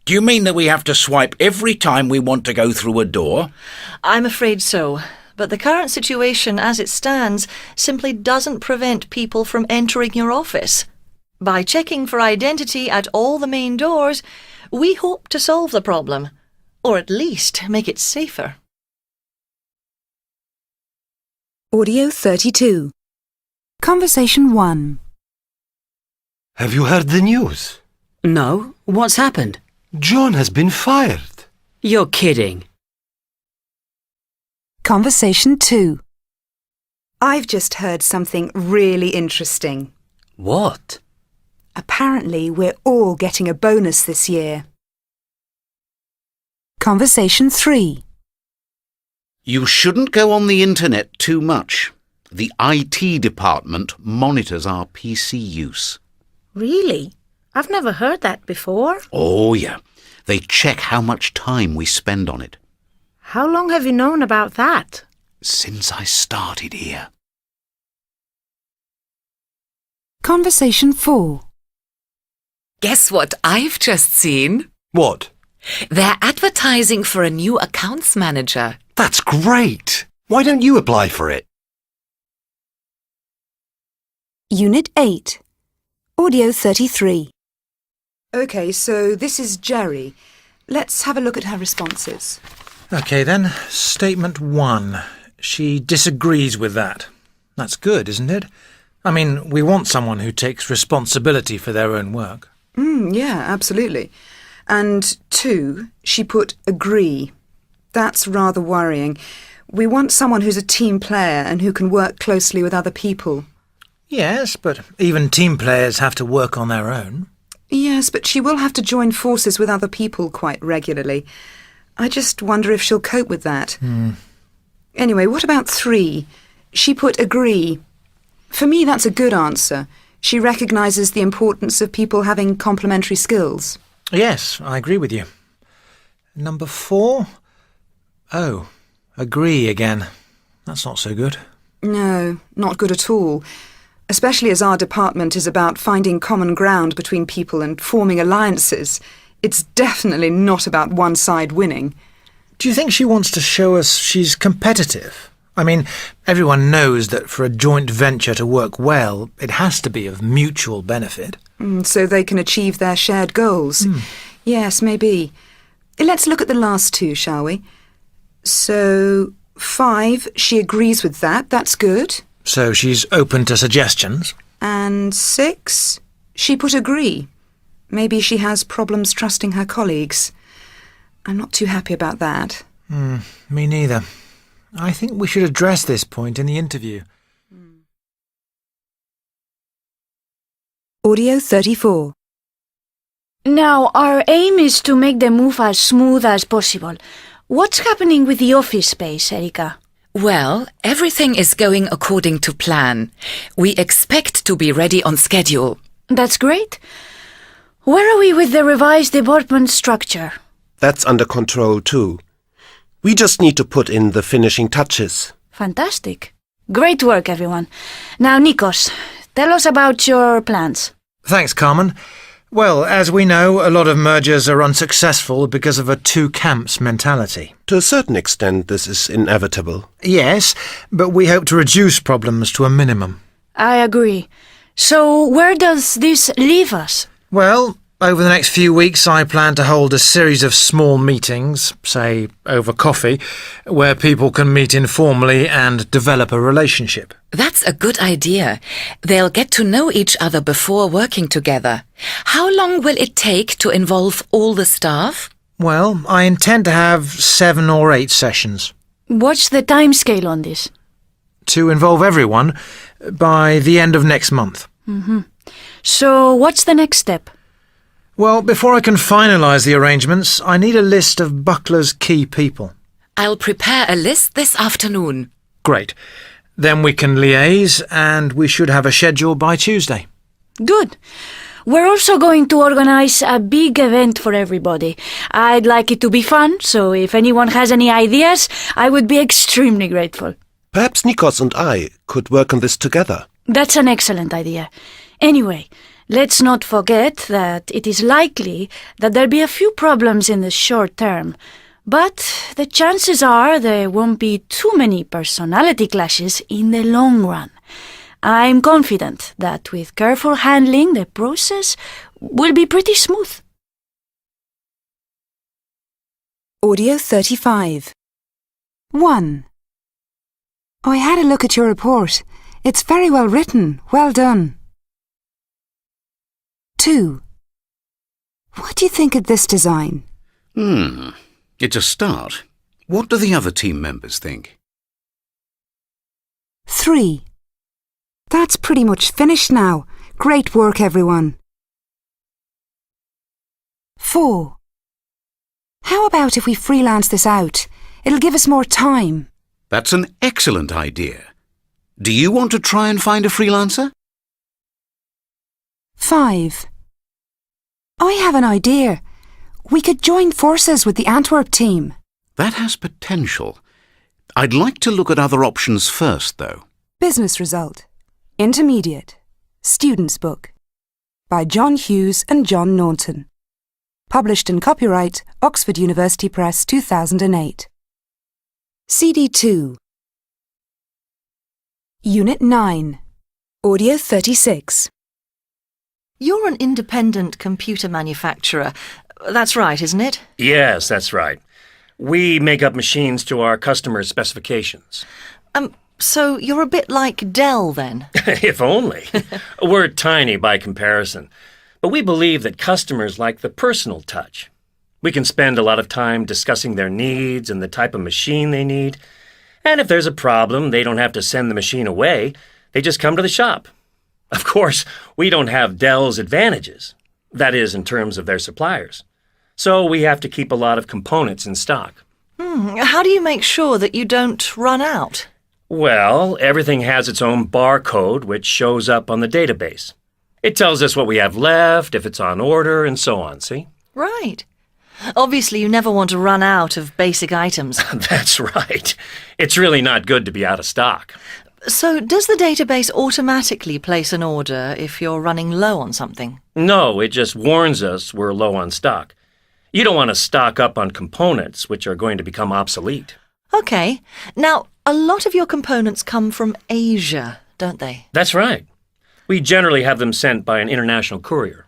Do you mean that we have to swipe every time we want to go through a door? I'm afraid so. But the current situation as it stands simply doesn't prevent people from entering your office. By checking for identity at all the main doors, we hope to solve the problem, or at least make it safer. Audio 32. Conversation 1. Have you heard the news? No. What's happened? John has been fired. You're kidding. Conversation 2. I've just heard something really interesting. What? Apparently, we're all getting a bonus this year. Conversation 3. You shouldn't go on the internet too much. The IT department monitors our PC use. Really? I've never heard that before. Oh, yeah. They check how much time we spend on it. How long have you known about that? Since I started here. Conversation 4. Guess what I've just seen? What? They're advertising for a new accounts manager. That's great. Why don't you apply for it? Unit 8. Audio 33. OK, so this is Jerry. Let's have a look at her responses. OK then, statement 1. She disagrees with that. That's good, isn't it? I mean, we want someone who takes responsibility for their own work. Yeah, absolutely. And 2, she put agree. That's rather worrying. We want someone who's a team player and who can work closely with other people. Yes, but even team players have to work on their own. Yes, but she will have to join forces with other people quite regularly. I just wonder if she'll cope with that. Anyway, what about 3? She put agree. For me, that's a good answer. She recognises the importance of people having complementary skills. Yes, I agree with you. Number 4? Oh, agree again. That's not so good. No, not good at all. Especially as our department is about finding common ground between people and forming alliances. It's definitely not about one side winning. Do you think she wants to show us she's competitive? I mean, everyone knows that for a joint venture to work well, it has to be of mutual benefit. So they can achieve their shared goals. Yes, maybe. Let's look at the last 2, shall we? So, 5, she agrees with that. That's good. So she's open to suggestions. And 6, she put agree. Maybe she has problems trusting her colleagues. I'm not too happy about that. Me neither. I think we should address this point in the interview. Audio 34. Now, our aim is to make the move as smooth as possible. What's happening with the office space, Erika? Well, everything is going according to plan. We expect to be ready on schedule. That's great. Where are we with the revised department structure? That's under control too. We just need to put in the finishing touches. Fantastic. Great work, everyone. Now, Nikos, tell us about your plans. Thanks, Carmen. Well, as we know, a lot of mergers are unsuccessful because of a two-camps mentality. To a certain extent, this is inevitable. Yes, but we hope to reduce problems to a minimum. I agree. So, where does this leave us? Well, over the next few weeks I plan to hold a series of small meetings, say over coffee, where people can meet informally and develop a relationship. That's a good idea. They'll get to know each other before working together. How long will it take to involve all the staff? Well, I intend to have 7 or 8 sessions. What's the timescale on this? To involve everyone by the end of next month. So, what's the next step? Well, before I can finalise the arrangements, I need a list of Buckler's key people. I'll prepare a list this afternoon. Great. Then we can liaise and we should have a schedule by Tuesday. Good. We're also going to organise a big event for everybody. I'd like it to be fun, so if anyone has any ideas, I would be extremely grateful. Perhaps Nikos and I could work on this together. That's an excellent idea. Anyway, let's not forget that it is likely that there'll be a few problems in the short term, but the chances are there won't be too many personality clashes in the long run. I'm confident that with careful handling, the process will be pretty smooth. Audio 35. 1. I had a look at your report. It's very well written. Well done. 2. What do you think of this design? It's a start. What do the other team members think? 3. That's pretty much finished now. Great work, everyone. 4. How about if we freelance this out? It'll give us more time. That's an excellent idea. Do you want to try and find a freelancer? 5. I have an idea. We could join forces with the Antwerp team. That has potential. I'd like to look at other options first, though. Business Result. Intermediate. Student's Book. By John Hughes and John Norton. Published in copyright Oxford University Press 2008. CD 2. Unit 9. Audio 36. You're an independent computer manufacturer. That's right, isn't it? Yes, that's right. We make up machines to our customers' specifications. So you're a bit like Dell, then? If only. We're tiny by comparison. But we believe that customers like the personal touch. We can spend a lot of time discussing their needs and the type of machine they need. And if there's a problem, they don't have to send the machine away. They just come to the shop. Of course, we don't have Dell's advantages. That is, in terms of their suppliers. So we have to keep a lot of components in stock. How do you make sure that you don't run out? Well, everything has its own barcode, which shows up on the database. It tells us what we have left, if it's on order, and so on, see? Right. Obviously, you never want to run out of basic items. That's right. It's really not good to be out of stock. So, does the database automatically place an order if you're running low on something? No, it just warns us we're low on stock. You don't want to stock up on components which are going to become obsolete. Okay. Now, a lot of your components come from Asia, don't they? That's right. We generally have them sent by an international courier.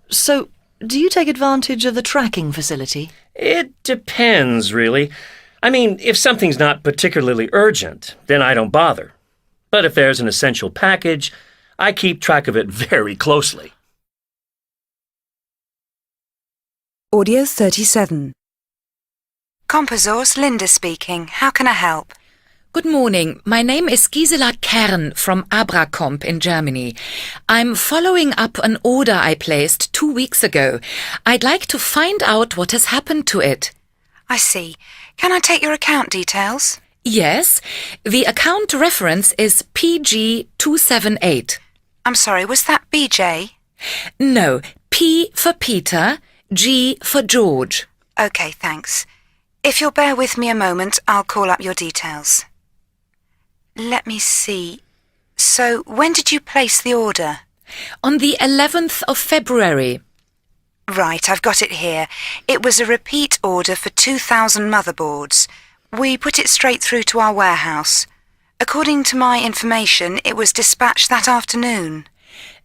So, do you take advantage of the tracking facility? It depends, really. I mean, if something's not particularly urgent, then I don't bother. But if there's an essential package, I keep track of it very closely. Audio 37. Composors, Linda speaking. How can I help? Good morning. My name is Gisela Kern from Abracomp in Germany. I'm following up an order I placed 2 weeks ago. I'd like to find out what has happened to it. I see. Can I take your account details? Yes. The account reference is PG278. I'm sorry, was that BJ? No, P for Peter, G for George. OK, thanks. If you'll bear with me a moment, I'll call up your details. Let me see. So, when did you place the order? On the 11th of February. Right, I've got it here. It was a repeat order for 2,000 motherboards. We put it straight through to our warehouse. According to my information, it was dispatched that afternoon.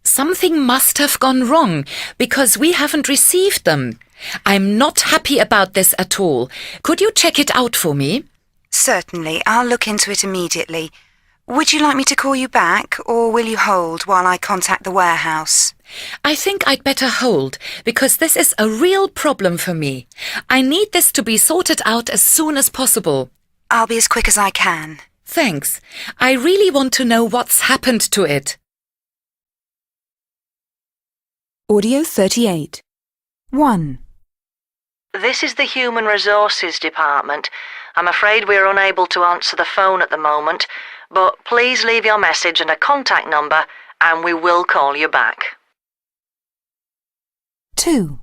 Something must have gone wrong, because we haven't received them. I'm not happy about this at all. Could you check it out for me? Certainly, I'll look into it immediately. Would you like me to call you back, or will you hold while I contact the warehouse? I think I'd better hold, because this is a real problem for me. I need this to be sorted out as soon as possible. I'll be as quick as I can. Thanks. I really want to know what's happened to it. Audio 38. 1. This is the Human Resources Department. I'm afraid we're unable to answer the phone at the moment, but please leave your message and a contact number, and we will call you back. 2.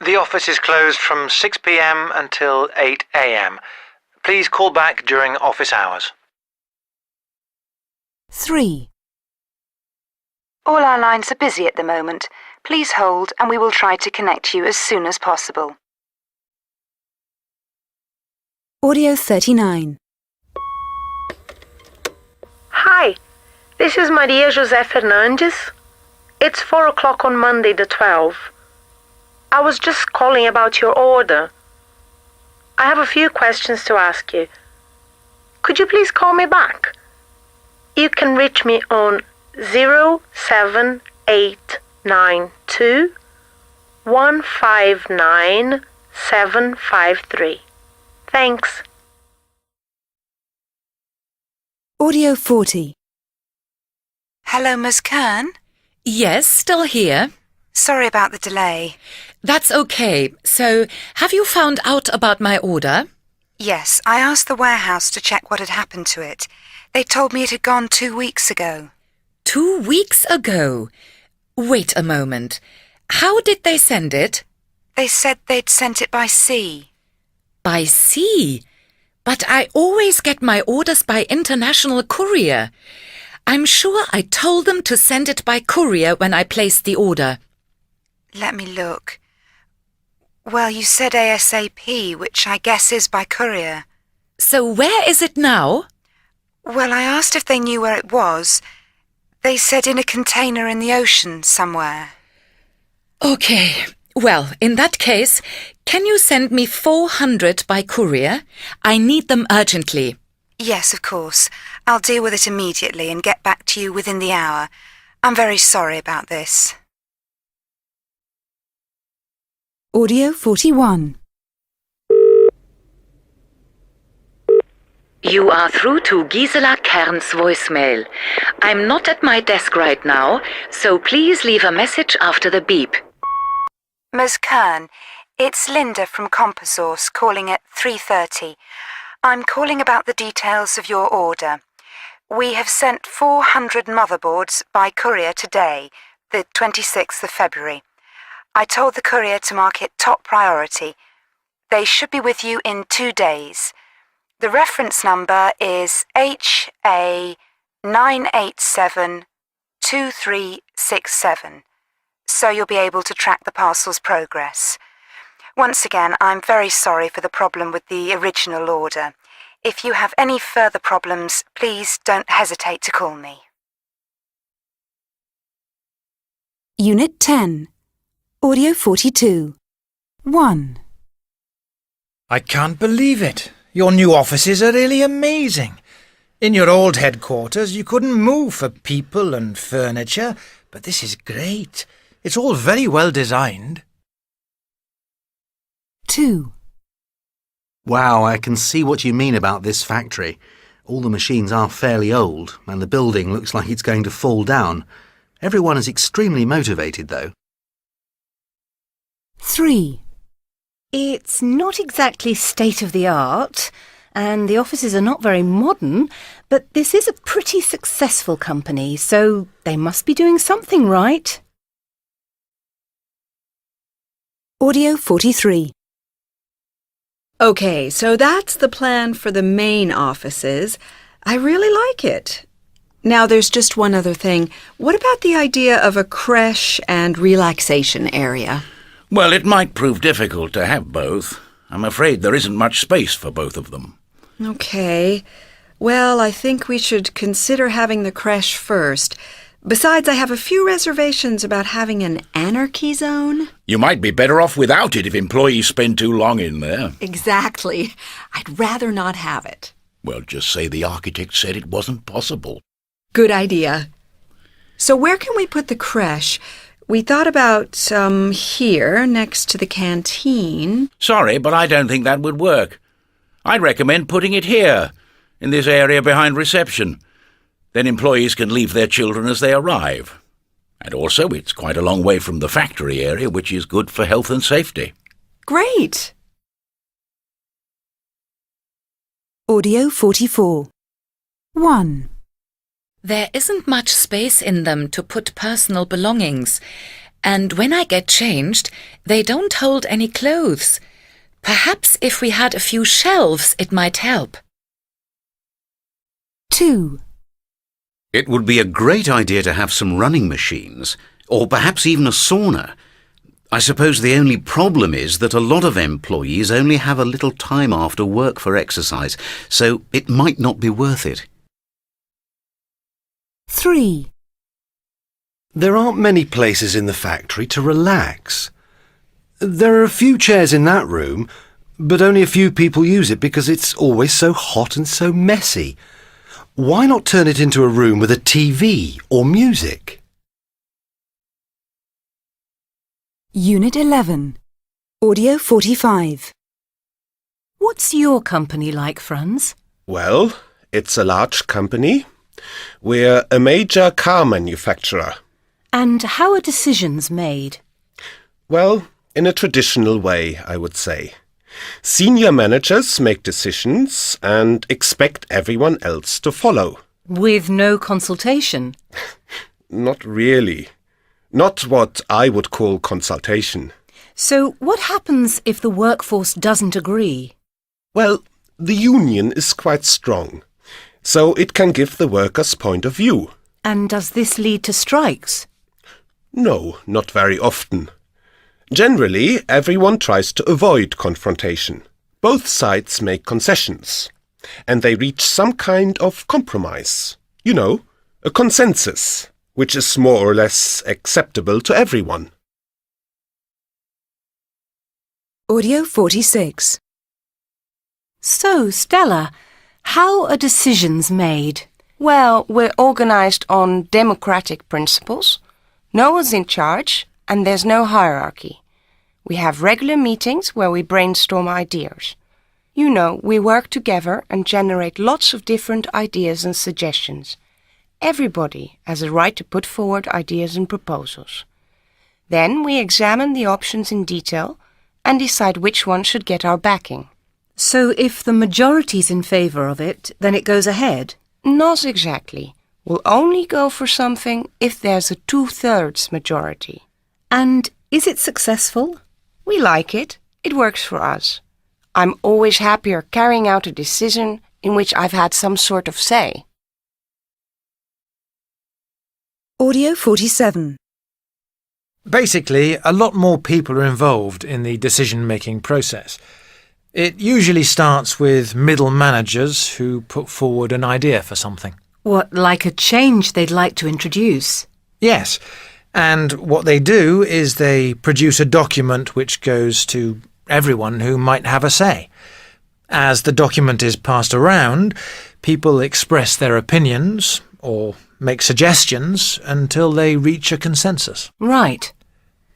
The office is closed from 6 p.m. until 8 a.m. Please call back during office hours. 3. All our lines are busy at the moment. Please hold and we will try to connect you as soon as possible. Audio 39. Hi, this is Maria José Fernandes. It's 4 o'clock on Monday the 12th. I was just calling about your order. I have a few questions to ask you. Could you please call me back? You can reach me on 07892 159 753. Thanks. Audio 40. Hello, Ms. Kern? Yes, still here. Sorry about the delay. That's okay. So, have you found out about my order? Yes, I asked the warehouse to check what had happened to it. They told me it had gone 2 weeks ago. 2 weeks ago? Wait a moment. How did they send it? They said they'd sent it by sea. By sea? But I always get my orders by international courier. I'm sure I told them to send it by courier when I placed the order. Let me look. Well, you said ASAP, which I guess is by courier. So where is it now? Well, I asked if they knew where it was. They said in a container in the ocean somewhere. Okay. Well, in that case, can you send me 400 by courier? I need them urgently. Yes, of course. I'll deal with it immediately and get back to you within the hour. I'm very sorry about this. Audio 41. You are through to Gisela Kern's voicemail. I'm not at my desk right now, so please leave a message after the beep. Ms. Kern, it's Linda from Composource calling at 3:30. I'm calling about the details of your order. We have sent 400 motherboards by courier today, the 26th of February. I told the courier to mark it top priority. They should be with you in 2 days. The reference number is HA9872367, so you'll be able to track the parcel's progress. Once again, I'm very sorry for the problem with the original order. If you have any further problems, please don't hesitate to call me. Unit 10. Audio 42. 1. I can't believe it. Your new offices are really amazing. In your old headquarters, you couldn't move for people and furniture, but this is great. It's all very well designed. 2. Wow, I can see what you mean about this factory. All the machines are fairly old, and the building looks like it's going to fall down. Everyone is extremely motivated, though. 3. It's not exactly state-of-the-art, and the offices are not very modern, but this is a pretty successful company, so they must be doing something right. Audio 43. Okay, so that's the plan for the main offices. I really like it. Now, there's just one other thing. What about the idea of a creche and relaxation area? Well, it might prove difficult to have both. I'm afraid there isn't much space for both of them. Okay. Well, I think we should consider having the creche first. Besides, I have a few reservations about having an anarchy zone. You might be better off without it if employees spend too long in there. Exactly. I'd rather not have it. Well, just say the architect said it wasn't possible. Good idea. So where can we put the creche? We thought about here, next to the canteen. Sorry, but I don't think that would work. I'd recommend putting it here, in this area behind reception. Then employees can leave their children as they arrive. And also, it's quite a long way from the factory area, which is good for health and safety. Great! Audio 44. 1. There isn't much space in them to put personal belongings, and when I get changed, they don't hold any clothes. Perhaps if we had a few shelves, it might help. 2. It would be a great idea to have some running machines, or perhaps even a sauna. I suppose the only problem is that a lot of employees only have a little time after work for exercise, so it might not be worth it. 3. There aren't many places in the factory to relax. There are a few chairs in that room, but only a few people use it because it's always so hot and so messy. Why not turn it into a room with a TV or music? Unit 11. Audio 45. What's your company like, Franz? Well, it's a large company. We're a major car manufacturer. And how are decisions made? Well, in a traditional way, I would say. Senior managers make decisions and expect everyone else to follow. With no consultation? Not really. Not what I would call consultation. So what happens if the workforce doesn't agree? Well, the union is quite strong, so it can give the workers' point of view. And does this lead to strikes? No, not very often. Generally, everyone tries to avoid confrontation. Both sides make concessions, and they reach some kind of compromise. You know, a consensus, which is more or less acceptable to everyone. Audio 46. So, Stella, how are decisions made? Well, we're organized on democratic principles. No one's in charge, and there's no hierarchy. We have regular meetings where we brainstorm ideas. You know, we work together and generate lots of different ideas and suggestions. Everybody has a right to put forward ideas and proposals. Then we examine the options in detail and decide which one should get our backing. So if the majority's in favour of it, then it goes ahead? Not exactly. We'll only go for something if there's a 2/3 majority. And is it successful? We like it. It works for us. I'm always happier carrying out a decision in which I've had some sort of say. Audio 47. Basically, a lot more people are involved in the decision-making process. It usually starts with middle managers who put forward an idea for something. What, like a change they'd like to introduce? Yes, and what they do is they produce a document which goes to everyone who might have a say. As the document is passed around, people express their opinions or make suggestions until they reach a consensus. Right.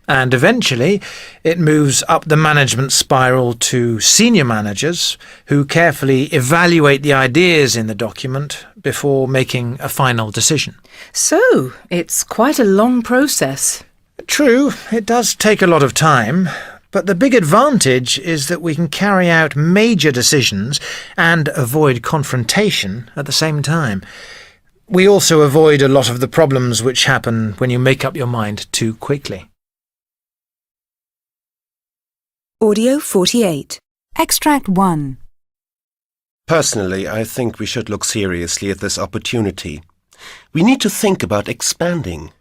And eventually, it moves up the management spiral to senior managers who carefully evaluate the ideas in the document before making a final decision. So, it's quite a long process. True, it does take a lot of time, but the big advantage is that we can carry out major decisions and avoid confrontation at the same time. We also avoid a lot of the problems which happen when you make up your mind too quickly. Audio 48. Extract 1. Personally, I think we should look seriously at this opportunity. We need to think about expanding.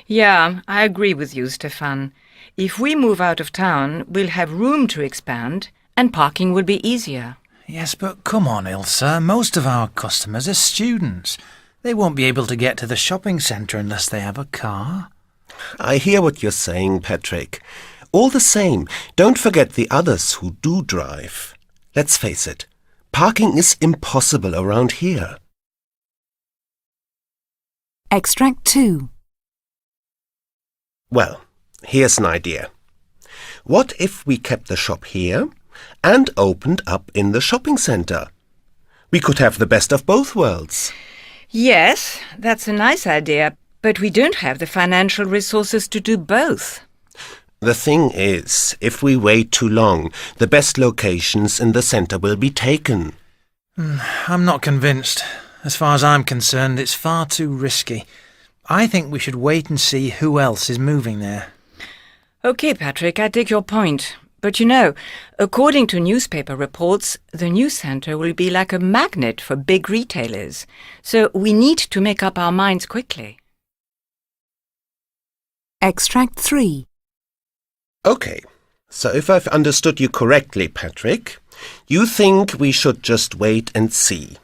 Yeah, I agree with you, Stefan. If we move out of town, we'll have room to expand, and parking will be easier. Yes, but come on, Ilse. Most of our customers are students. They won't be able to get to the shopping centre unless they have a car. I hear what you're saying, Patrick. All the same, don't forget the others who do drive. Let's face it, parking is impossible around here. Extract 2. Well, here's an idea. What if we kept the shop here and opened up in the shopping centre? We could have the best of both worlds. Yes, that's a nice idea, but we don't have the financial resources to do both. The thing is, if we wait too long, the best locations in the centre will be taken. I'm not convinced. As far as I'm concerned, it's far too risky. I think we should wait and see who else is moving there. OK, Patrick, I take your point. But you know, according to newspaper reports, the new centre will be like a magnet for big retailers. So we need to make up our minds quickly. Extract 3. OK, so if I've understood you correctly, Patrick, you think we should just wait and see.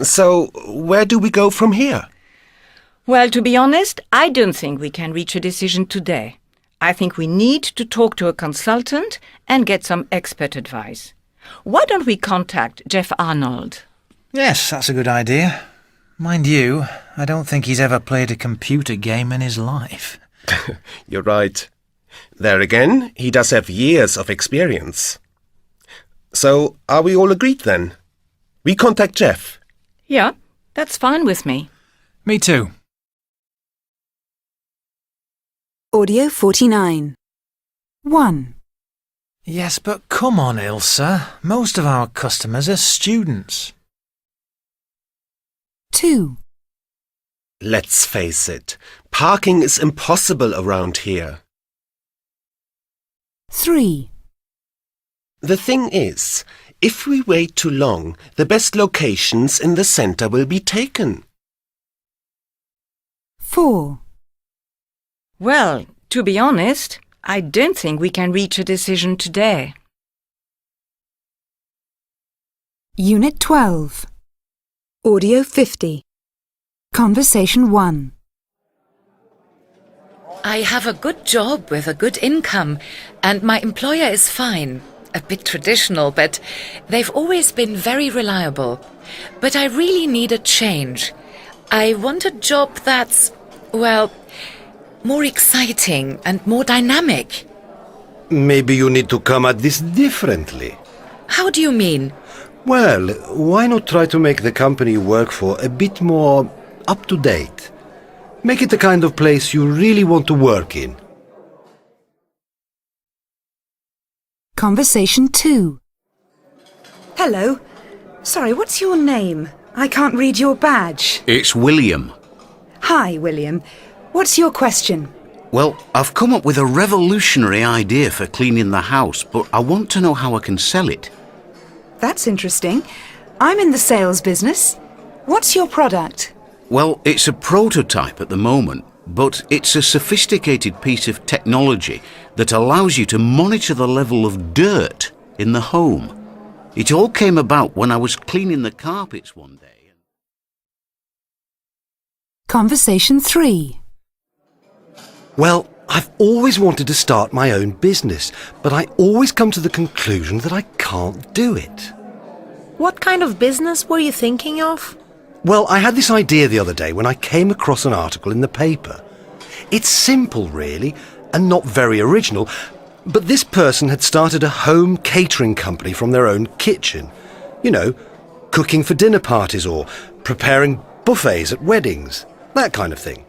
So where do we go from here? Well, to be honest, I don't think we can reach a decision today. I think we need to talk to a consultant and get some expert advice. Why don't we contact Jeff Arnold? Yes, that's a good idea. Mind you, I don't think he's ever played a computer game in his life. You're right. There again, he does have years of experience. So, are we all agreed then? We contact Jeff? Yeah, that's fine with me. Me too. Audio 49. 1. Yes, but come on, Ilse. Most of our customers are students. 2. Let's face it, parking is impossible around here. 3. The thing is, if we wait too long, the best locations in the centre will be taken. 4. Well, to be honest, I don't think we can reach a decision today. Unit 12. Audio 50. Conversation 1. I have a good job with a good income, and my employer is fine. A bit traditional, but they've always been very reliable. But I really need a change. I want a job that's, well, more exciting and more dynamic. Maybe you need to come at this differently. How do you mean? Well, why not try to make the company you work for a bit more up-to-date? Make it the kind of place you really want to work in. Conversation 2. Hello. Sorry, what's your name? I can't read your badge. It's William. Hi, William. What's your question? Well, I've come up with a revolutionary idea for cleaning the house, but I want to know how I can sell it. That's interesting. I'm in the sales business. What's your product? Well, it's a prototype at the moment, but it's a sophisticated piece of technology that allows you to monitor the level of dirt in the home. It all came about when I was cleaning the carpets one day. Conversation 3. Well, I've always wanted to start my own business, but I always come to the conclusion that I can't do it. What kind of business were you thinking of? Well, I had this idea the other day when I came across an article in the paper. It's simple, really, and not very original, but this person had started a home catering company from their own kitchen. You know, cooking for dinner parties or preparing buffets at weddings, that kind of thing.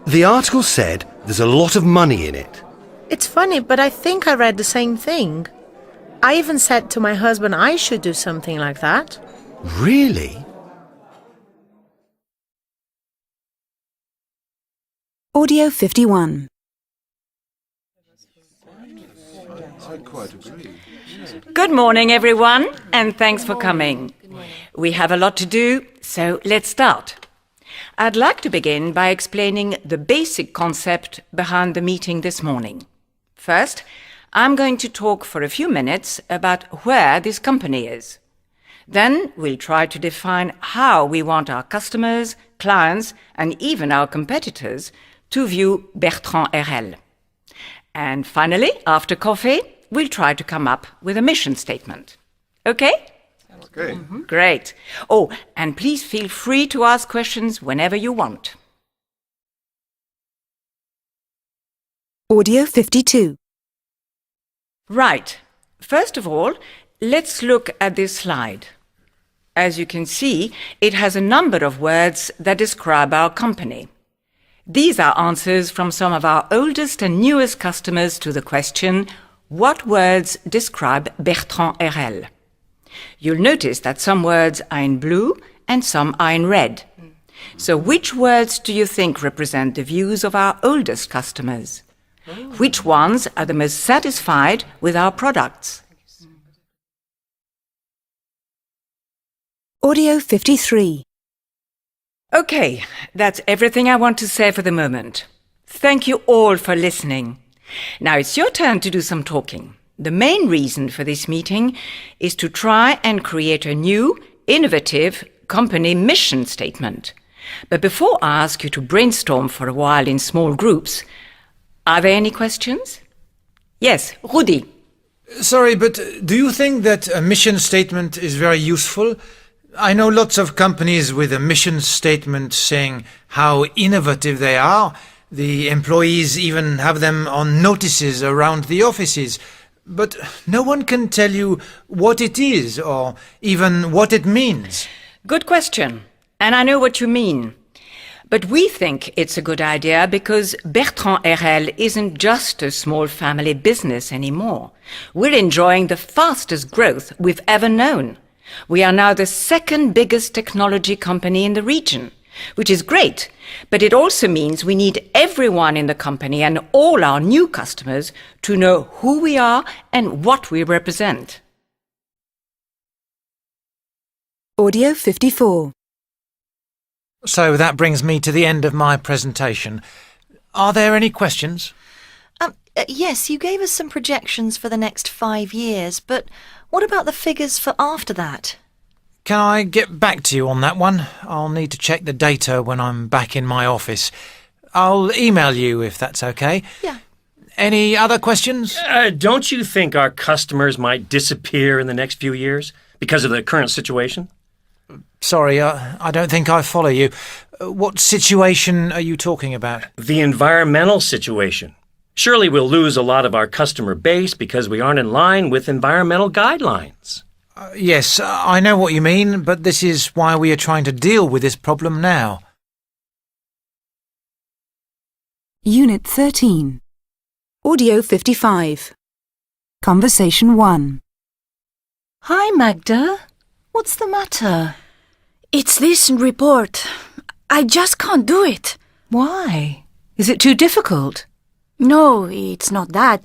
The article said there's a lot of money in it. It's funny, but I think I read the same thing. I even said to my husband I should do something like that. Really? Audio 51. Good morning, everyone, and thanks for coming. We have a lot to do, so let's start. I'd like to begin by explaining the basic concept behind the meeting this morning. First, I'm going to talk for a few minutes about where this company is. Then we'll try to define how we want our customers, clients, and even our competitors to view Bertrand RL. And finally, after coffee, we'll try to come up with a mission statement. Okay? Okay. Great. Oh, and please feel free to ask questions whenever you want. Audio 52. Right. First of all, let's look at this slide. As you can see, it has a number of words that describe our company. These are answers from some of our oldest and newest customers to the question, what words describe Bertrand RL? You'll notice that some words are in blue and some are in red. So which words do you think represent the views of our oldest customers? Which ones are the most satisfied with our products? Audio 53. Okay, that's everything I want to say for the moment. Thank you all for listening. Now it's your turn to do some talking. The main reason for this meeting is to try and create a new, innovative company mission statement. But before I ask you to brainstorm for a while in small groups, are there any questions? Yes, Rudi. Sorry, but do you think that a mission statement is very useful? I know lots of companies with a mission statement saying how innovative they are. The employees even have them on notices around the offices. But no one can tell you what it is or even what it means. Good question, and I know what you mean. But we think it's a good idea because Bertrand RL isn't just a small family business anymore. We're enjoying the fastest growth we've ever known. We are now the second biggest technology company in the region, which is great, but it also means we need everyone in the company and all our new customers to know who we are and what we represent. Audio 54. So that brings me to the end of my presentation. Are there any questions? Yes, you gave us some projections for the next 5 years, but what about the figures for after that? Can I get back to you on that one? I'll need to check the data when I'm back in my office. I'll email you if that's okay. Yeah. Any other questions? Don't you think our customers might disappear in the next few years because of the current situation? Sorry, I don't think I follow you. What situation are you talking about? The environmental situation. Surely we'll lose a lot of our customer base because we aren't in line with environmental guidelines. Yes, I know what you mean, but this is why we are trying to deal with this problem now. Unit 13. Audio 55. Conversation 1. Hi, Magda. What's the matter? It's this report. I just can't do it. Why? Is it too difficult? No, it's not that.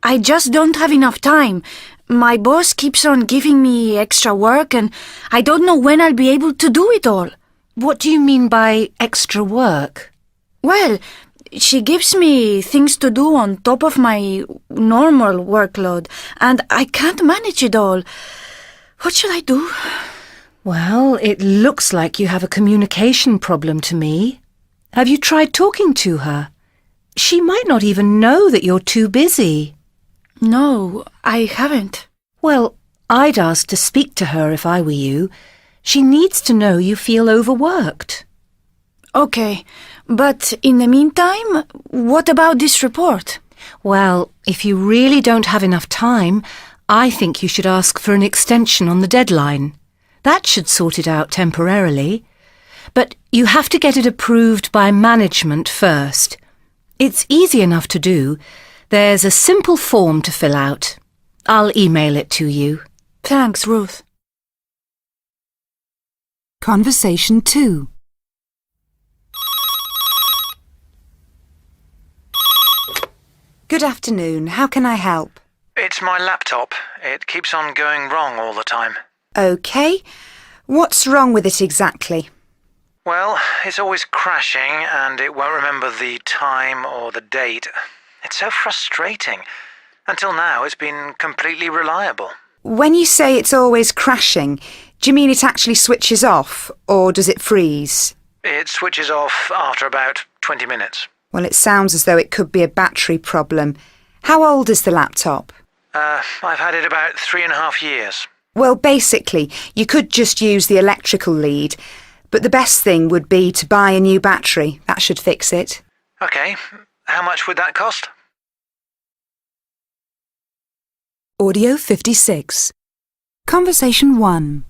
I just don't have enough time. My boss keeps on giving me extra work and I don't know when I'll be able to do it all. What do you mean by extra work? Well, she gives me things to do on top of my normal workload and I can't manage it all. What should I do? Well, it looks like you have a communication problem to me. Have you tried talking to her? She might not even know that you're too busy. No, I haven't. Well, I'd ask to speak to her if I were you. She needs to know you feel overworked. Okay, but in the meantime, what about this report? Well, if you really don't have enough time, I think you should ask for an extension on the deadline. That should sort it out temporarily. But you have to get it approved by management first. It's easy enough to do. There's a simple form to fill out. I'll email it to you. Thanks, Ruth. Conversation 2. Good afternoon. How can I help? It's my laptop. It keeps on going wrong all the time. Okay. What's wrong with it exactly? Well, it's always crashing and it won't remember the time or the date. It's so frustrating. Until now, it's been completely reliable. When you say it's always crashing, do you mean it actually switches off, or does it freeze? It switches off after about 20 minutes. Well, it sounds as though it could be a battery problem. How old is the laptop? I've had it about 3.5 years. Well, basically, you could just use the electrical lead, but the best thing would be to buy a new battery. That should fix it. Okay, how much would that cost? Audio 56. Conversation 1.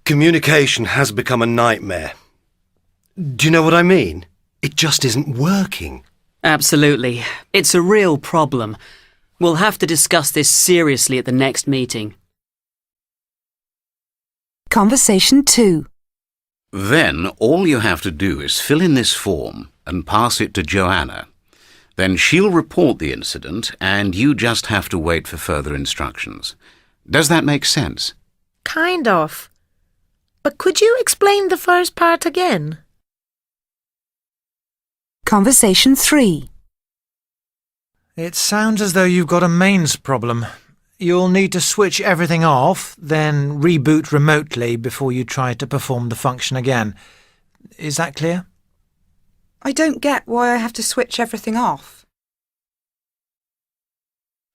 Communication has become a nightmare. Do you know what I mean? It just isn't working. Absolutely. It's a real problem. We'll have to discuss this seriously at the next meeting. Conversation 2. Then all you have to do is fill in this form and pass it to Joanna. Then she'll report the incident and you just have to wait for further instructions. Does that make sense? Kind of. But could you explain the first part again? Conversation 3. It sounds as though you've got a mains problem. You'll need to switch everything off, then reboot remotely before you try to perform the function again. Is that clear? I don't get why I have to switch everything off.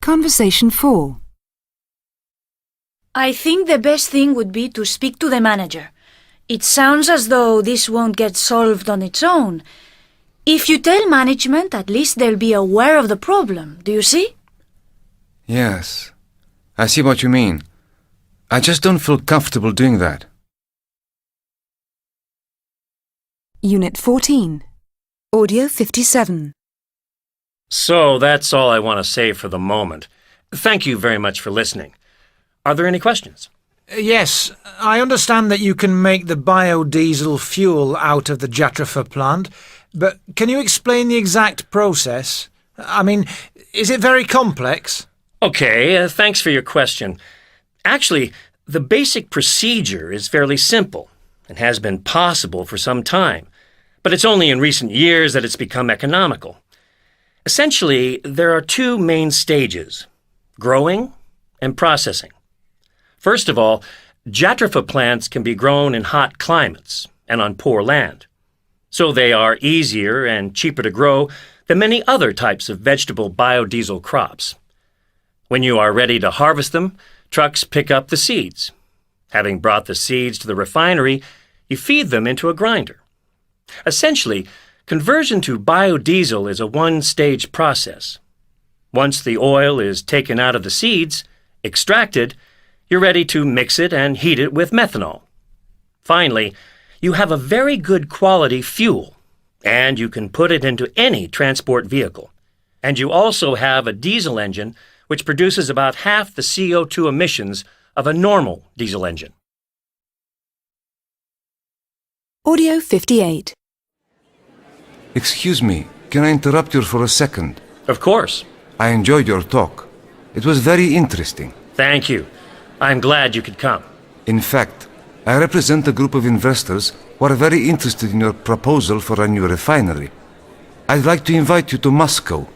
Conversation 4. I think the best thing would be to speak to the manager. It sounds as though this won't get solved on its own. If you tell management, at least they'll be aware of the problem. Do you see? Yes, I see what you mean. I just don't feel comfortable doing that. Unit 14. Audio 57. So that's all I want to say for the moment. Thank you very much for listening. Are there any questions? Yes, I understand that you can make the biodiesel fuel out of the Jatropha plant, but can you explain the exact process? I mean, is it very complex? Okay, thanks for your question. Actually, the basic procedure is fairly simple and has been possible for some time, but it's only in recent years that it's become economical. Essentially, there are two main stages: growing and processing. First of all, Jatropha plants can be grown in hot climates and on poor land, so they are easier and cheaper to grow than many other types of vegetable biodiesel crops. When you are ready to harvest them, trucks pick up the seeds. Having brought the seeds to the refinery, you feed them into a grinder. Essentially, conversion to biodiesel is a one-stage process. Once the oil is taken out of the seeds, extracted, you're ready to mix it and heat it with methanol. Finally, you have a very good quality fuel, and you can put it into any transport vehicle. And you also have a diesel engine which produces about half the CO2 emissions of a normal diesel engine. Audio 58. Excuse me, can I interrupt you for a second? Of course. I enjoyed your talk. It was very interesting. Thank you. I'm glad you could come. In fact, I represent a group of investors who are very interested in your proposal for a new refinery. I'd like to invite you to Moscow.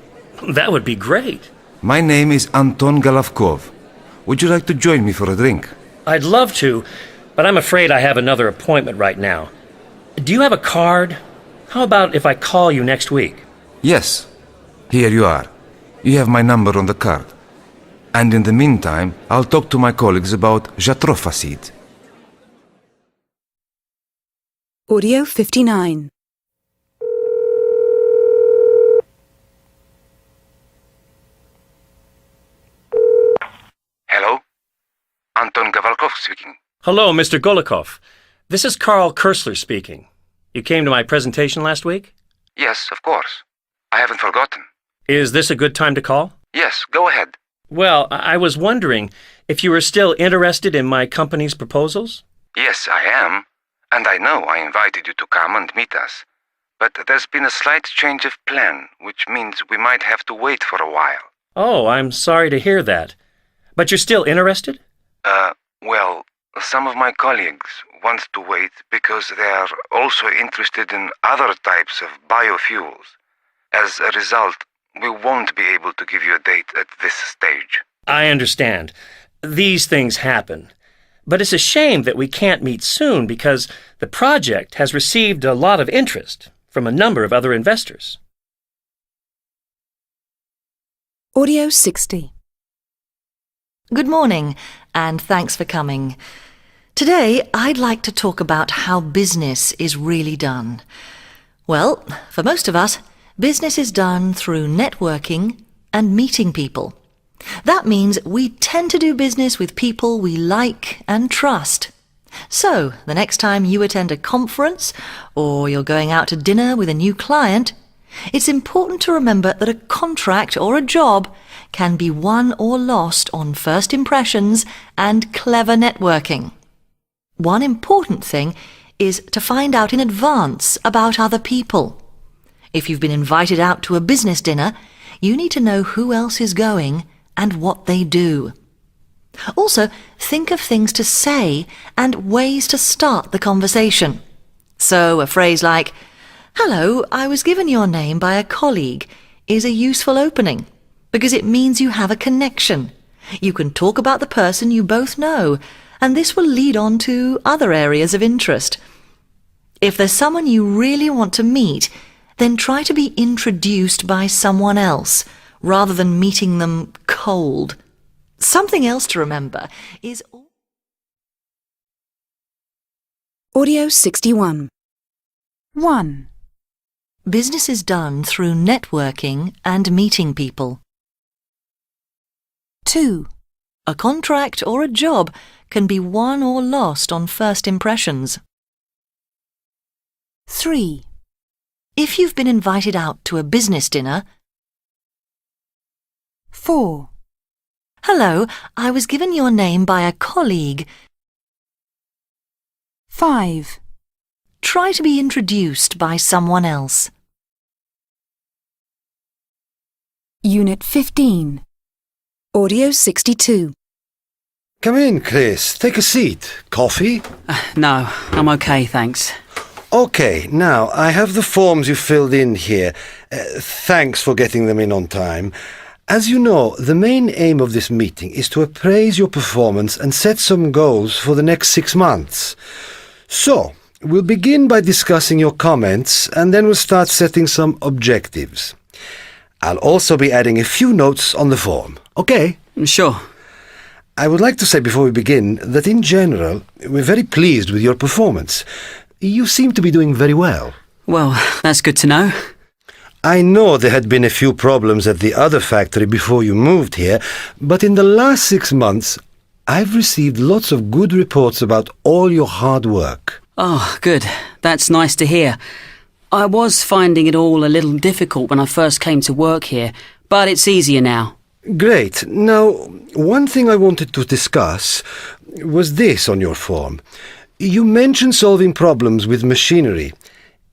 That would be great. My name is Anton Galavkov. Would you like to join me for a drink? I'd love to, but I'm afraid I have another appointment right now. Do you have a card? How about if I call you next week? Yes. Here you are. You have my number on the card. And in the meantime, I'll talk to my colleagues about Jatropha seed. Audio 59. Hello? Anton Gavalkov speaking. Hello, Mr. Golikov. This is Karl Kersler speaking. You came to my presentation last week? Yes, of course. I haven't forgotten. Is this a good time to call? Yes, go ahead. Well, I was wondering if you were still interested in my company's proposals? Yes, I am. And I know I invited you to come and meet us. But there's been a slight change of plan, which means we might have to wait for a while. Oh, I'm sorry to hear that. But you're still interested? Well, some of my colleagues want to wait because they are also interested in other types of biofuels. As a result, we won't be able to give you a date at this stage. I understand. These things happen. But it's a shame that we can't meet soon because the project has received a lot of interest from a number of other investors. Audio 60. Good morning, and thanks for coming. Today, I'd like to talk about how business is really done. Well, for most of us, business is done through networking and meeting people. That means we tend to do business with people we like and trust. So, the next time you attend a conference or you're going out to dinner with a new client, it's important to remember that a contract or a job can be won or lost on first impressions and clever networking. One important thing is to find out in advance about other people. If you've been invited out to a business dinner, you need to know who else is going and what they do. Also, think of things to say and ways to start the conversation. So, a phrase like, "Hello, I was given your name by a colleague," is a useful opening because it means you have a connection. You can talk about the person you both know, and this will lead on to other areas of interest. If there's someone you really want to meet, then try to be introduced by someone else, rather than meeting them cold. Something else to remember is... Audio 61. 1. Business is done through networking and meeting people. 2. A contract or a job can be won or lost on first impressions. 3. If you've been invited out to a business dinner... 4. Hello, I was given your name by a colleague. 5. Try to be introduced by someone else. Unit 15. Audio 62. Come in, Chris. Take a seat. Coffee? No, I'm okay, thanks. Okay, now, I have the forms you filled in here. Thanks for getting them in on time. As you know, the main aim of this meeting is to appraise your performance and set some goals for the next 6 months. So, we'll begin by discussing your comments, and then we'll start setting some objectives. I'll also be adding a few notes on the form, okay? Sure. I would like to say before we begin that in general, we're very pleased with your performance. You seem to be doing very well. Well, that's good to know. I know there had been a few problems at the other factory before you moved here, but in the last 6 months, I've received lots of good reports about all your hard work. Oh, good. That's nice to hear. I was finding it all a little difficult when I first came to work here, but it's easier now. Great. Now, one thing I wanted to discuss was this on your form. You mentioned solving problems with machinery.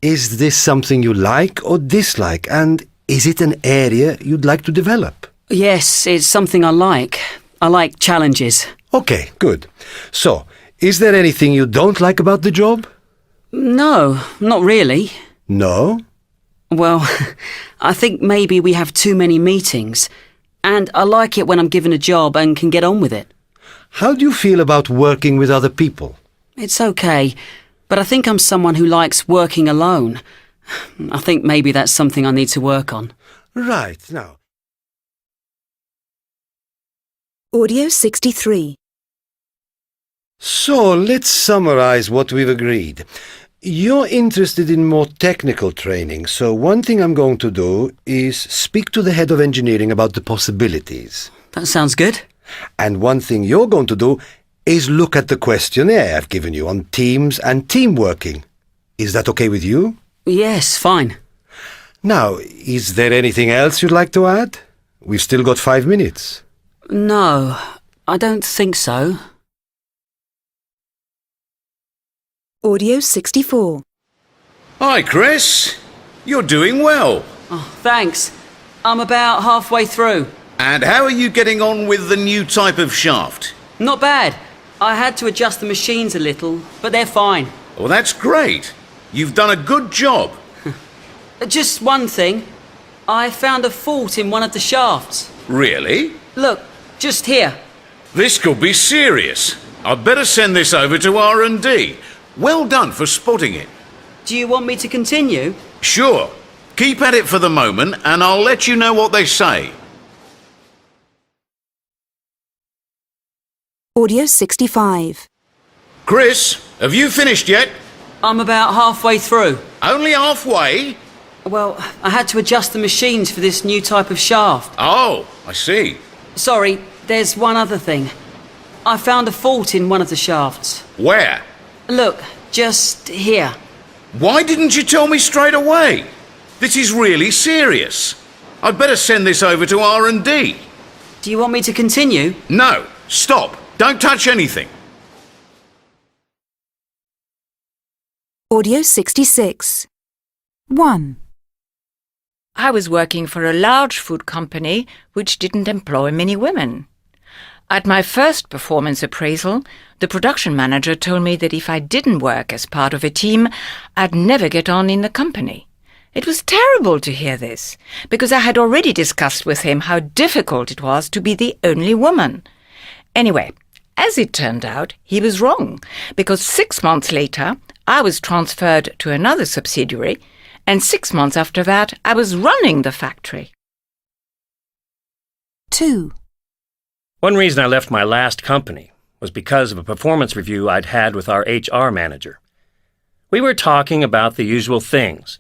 Is this something you like or dislike, and is it an area you'd like to develop? Yes, it's something I like. I like challenges. Okay, good. So, is there anything you don't like about the job? No, not really. No? Well, I think maybe we have too many meetings, and I like it when I'm given a job and can get on with it. How do you feel about working with other people? It's okay, but I think I'm someone who likes working alone, I think maybe that's something I need to work on. Right, now. Audio 63. So, let's summarize what we've agreed. You're interested in more technical training, so one thing I'm going to do is speak to the head of engineering about the possibilities. That sounds good. And one thing you're going to do is look at the questionnaire I've given you on teams and team working. Is that okay with you? Yes, fine. Now, is there anything else you'd like to add? We've still got 5 minutes. No, I don't think so. Audio 64. Hi, Chris. You're doing well. Oh, thanks. I'm about halfway through. And how are you getting on with the new type of shaft? Not bad. I had to adjust the machines a little, but they're fine. Well, that's great. You've done a good job. Just one thing. I found a fault in one of the shafts. Really? Look, just here. This could be serious. I'd better send this over to R&D. Well done for spotting it. Do you want me to continue? Sure. Keep at it for the moment, and I'll let you know what they say. Audio 65. Chris, have you finished yet? I'm about halfway through. Only halfway? Well, I had to adjust the machines for this new type of shaft. Oh, I see. Sorry, there's one other thing. I found a fault in one of the shafts. Where? Look, just here. Why didn't you tell me straight away? This is really serious. I'd better send this over to R&D. Do you want me to continue? No, stop. Don't touch anything. Audio 66. 1. I was working for a large food company which didn't employ many women. At my first performance appraisal, the production manager told me that if I didn't work as part of a team, I'd never get on in the company. It was terrible to hear this, because I had already discussed with him how difficult it was to be the only woman. Anyway, as it turned out, he was wrong, because 6 months later, I was transferred to another subsidiary, and 6 months after that, I was running the factory. 2. One reason I left my last company was because of a performance review I'd had with our HR manager. We were talking about the usual things,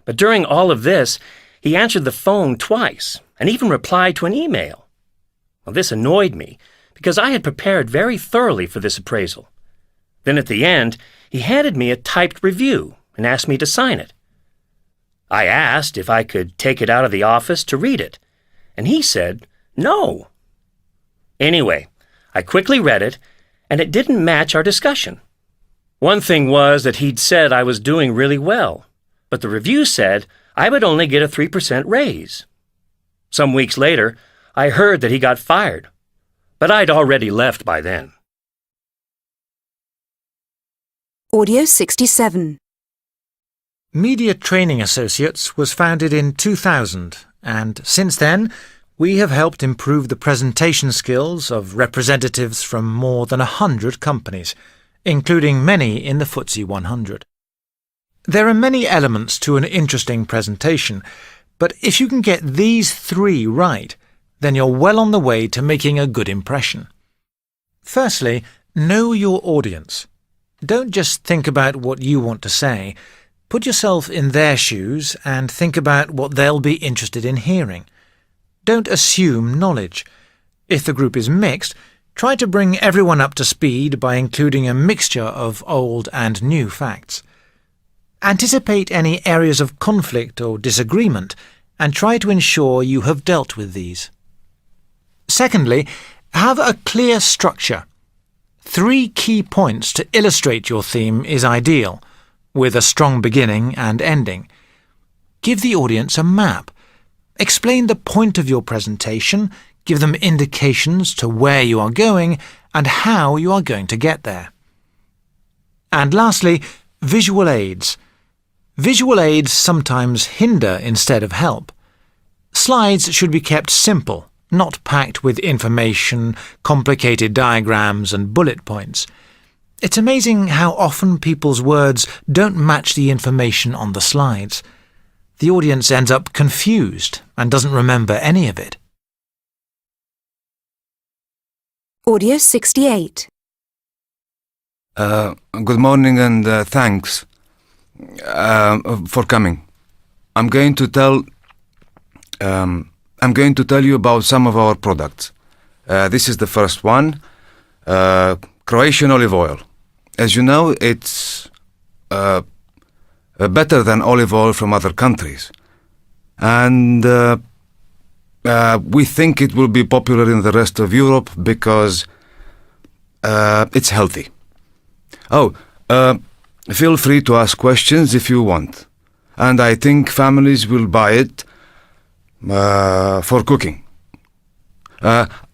but during all of this, he answered the phone twice and even replied to an email. Well, this annoyed me because I had prepared very thoroughly for this appraisal. Then at the end, he handed me a typed review and asked me to sign it. I asked if I could take it out of the office to read it, and he said no. Anyway, I quickly read it, and it didn't match our discussion. One thing was that he'd said I was doing really well, but the review said I would only get a 3% raise. Some weeks later, I heard that he got fired, but I'd already left by then. Audio 67. Media Training Associates was founded in 2000, and since then, we have helped improve the presentation skills of representatives from more than 100 companies, including many in the FTSE 100. There are many elements to an interesting presentation, but if you can get these 3 right, then you're well on the way to making a good impression. Firstly, know your audience. Don't just think about what you want to say. Put yourself in their shoes and think about what they'll be interested in hearing. Don't assume knowledge. If the group is mixed, try to bring everyone up to speed by including a mixture of old and new facts. Anticipate any areas of conflict or disagreement and try to ensure you have dealt with these. Secondly, have a clear structure. 3 key points to illustrate your theme is ideal, with a strong beginning and ending. Give the audience a map. Explain the point of your presentation, give them indications to where you are going and how you are going to get there. And lastly, visual aids. Visual aids sometimes hinder instead of help. Slides should be kept simple, not packed with information, complicated diagrams and bullet points. It's amazing how often people's words don't match the information on the slides. The audience ends up confused and doesn't remember any of it. Audio 68. Good morning and thanks for coming. I'm going to tell you about some of our products. This is the first one, Croatian olive oil. As you know, it's better than olive oil from other countries, and we think it will be popular in the rest of Europe because it's healthy. Feel free to ask questions if you want, and I think families will buy it for cooking.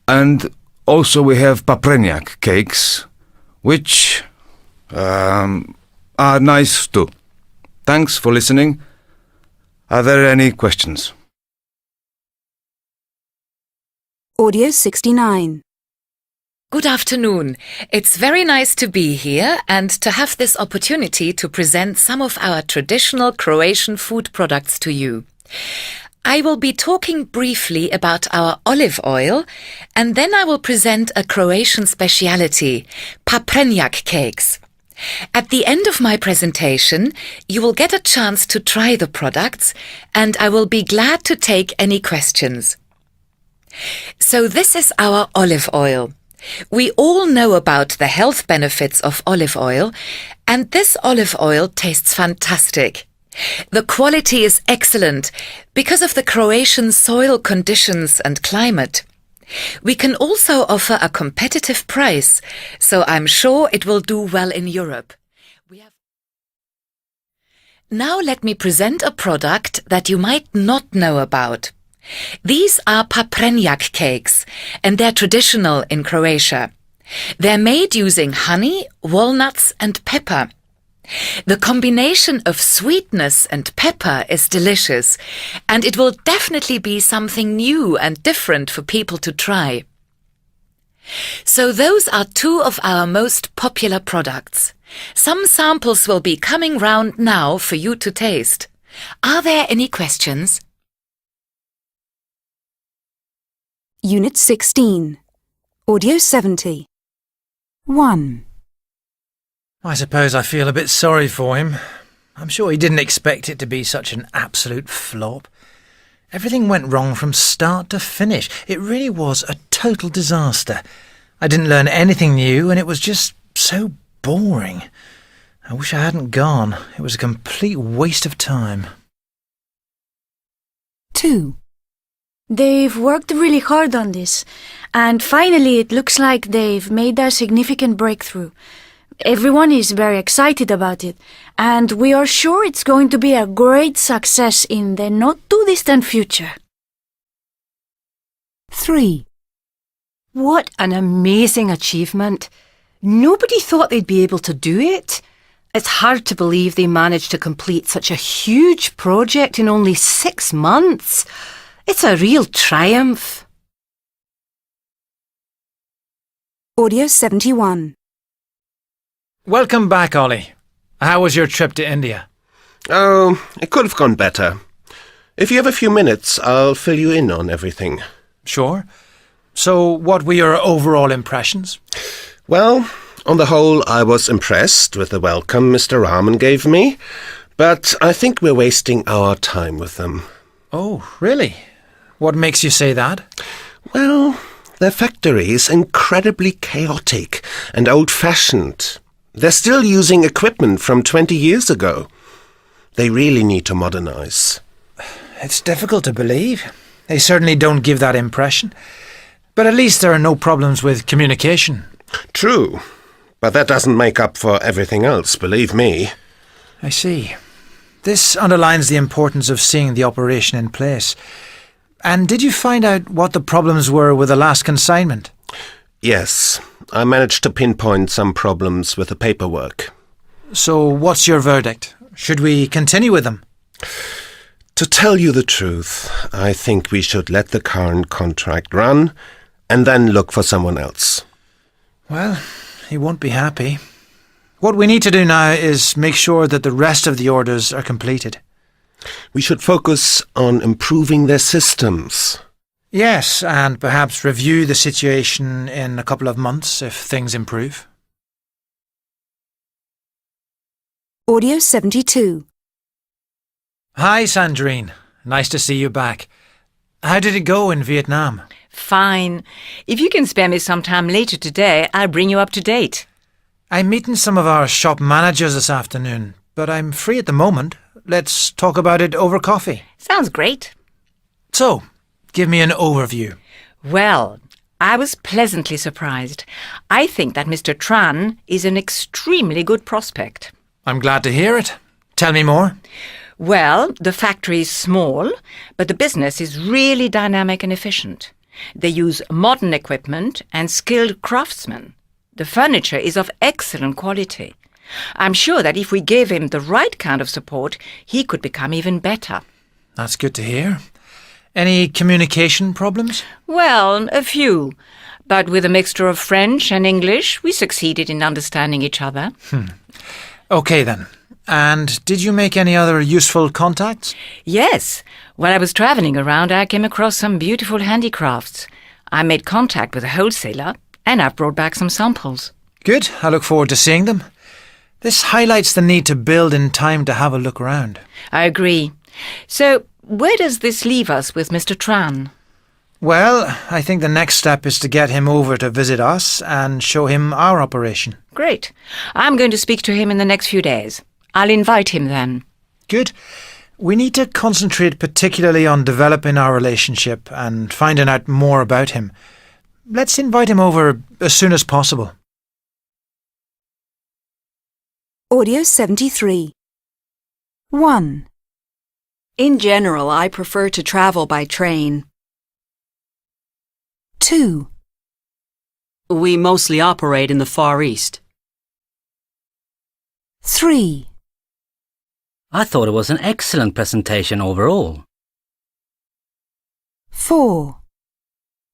And also we have papreniak cakes, which are nice too. Thanks for listening. Are there any questions? Audio 69. Good afternoon. It's very nice to be here and to have this opportunity to present some of our traditional Croatian food products to you. I will be talking briefly about our olive oil, and then I will present a Croatian speciality, papreniak cakes. At the end of my presentation, you will get a chance to try the products, and I will be glad to take any questions. So this is our olive oil. We all know about the health benefits of olive oil, and this olive oil tastes fantastic. The quality is excellent because of the Croatian soil conditions and climate. We can also offer a competitive price, so I'm sure it will do well in Europe. Now let me present a product that you might not know about. These are papreniak cakes, and they're traditional in Croatia. They're made using honey, walnuts and pepper. The combination of sweetness and pepper is delicious, and it will definitely be something new and different for people to try. So those are two of our most popular products. Some samples will be coming round now for you to taste. Are there any questions? Unit 16. Audio 70. 1. I suppose I feel a bit sorry for him. I'm sure he didn't expect it to be such an absolute flop. Everything went wrong from start to finish. It really was a total disaster. I didn't learn anything new, and it was just so boring. I wish I hadn't gone. It was a complete waste of time. 2. They've worked really hard on this, and finally it looks like they've made a significant breakthrough. Everyone is very excited about it, and we are sure it's going to be a great success in the not-too-distant future. 3. What an amazing achievement. Nobody thought they'd be able to do it. It's hard to believe they managed to complete such a huge project in only 6 months. It's a real triumph. Audio 71. Welcome back, Ollie. How was your trip to India? Oh, it could have gone better. If you have a few minutes, I'll fill you in on everything. Sure. So, what were your overall impressions? Well, on the whole, I was impressed with the welcome Mr. Rahman gave me, but I think we're wasting our time with them. Oh, really? What makes you say that? Well, their factory is incredibly chaotic and old-fashioned. They're still using equipment from 20 years ago. They really need to modernize. It's difficult to believe. They certainly don't give that impression. But at least there are no problems with communication. True. But that doesn't make up for everything else, believe me. I see. This underlines the importance of seeing the operation in place. And did you find out what the problems were with the last consignment? Yes. I managed to pinpoint some problems with the paperwork. So what's your verdict? Should we continue with them? To tell you the truth, I think we should let the current contract run and then look for someone else. Well, he won't be happy. What we need to do now is make sure that the rest of the orders are completed. We should focus on improving their systems. Yes, and perhaps review the situation in a couple of months if things improve. Audio 72. Hi, Sandrine. Nice to see you back. How did it go in Vietnam? Fine. If you can spare me some time later today, I'll bring you up to date. I'm meeting some of our shop managers this afternoon, but I'm free at the moment. Let's talk about it over coffee. Sounds great. So, give me an overview. Well, I was pleasantly surprised. I think that Mr. Tran is an extremely good prospect. I'm glad to hear it. Tell me more. Well, the factory is small, but the business is really dynamic and efficient. They use modern equipment and skilled craftsmen. The furniture is of excellent quality. I'm sure that if we gave him the right kind of support, he could become even better. That's good to hear. Any communication problems? Well, a few. But with a mixture of French and English, we succeeded in understanding each other. OK then. And did you make any other useful contacts? Yes. While I was travelling around, I came across some beautiful handicrafts. I made contact with a wholesaler, and I've brought back some samples. Good. I look forward to seeing them. This highlights the need to build in time to have a look around. I agree. So, where does this leave us with Mr. Tran? Well, I think the next step is to get him over to visit us and show him our operation. Great. I'm going to speak to him in the next few days. I'll invite him then. Good. We need to concentrate particularly on developing our relationship and finding out more about him. Let's invite him over as soon as possible. Audio 73. 1. In general, I prefer to travel by train. 2. We mostly operate in the Far East. 3. I thought it was an excellent presentation overall. 4.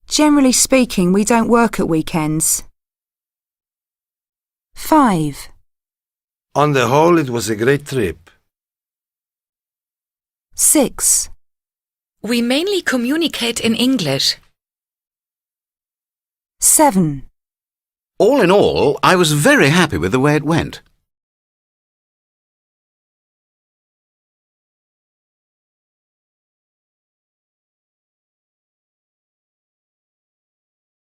Generally speaking, we don't work at weekends. 5. On the whole, it was a great trip. 6. We mainly communicate in English. 7. All in all, I was very happy with the way it went.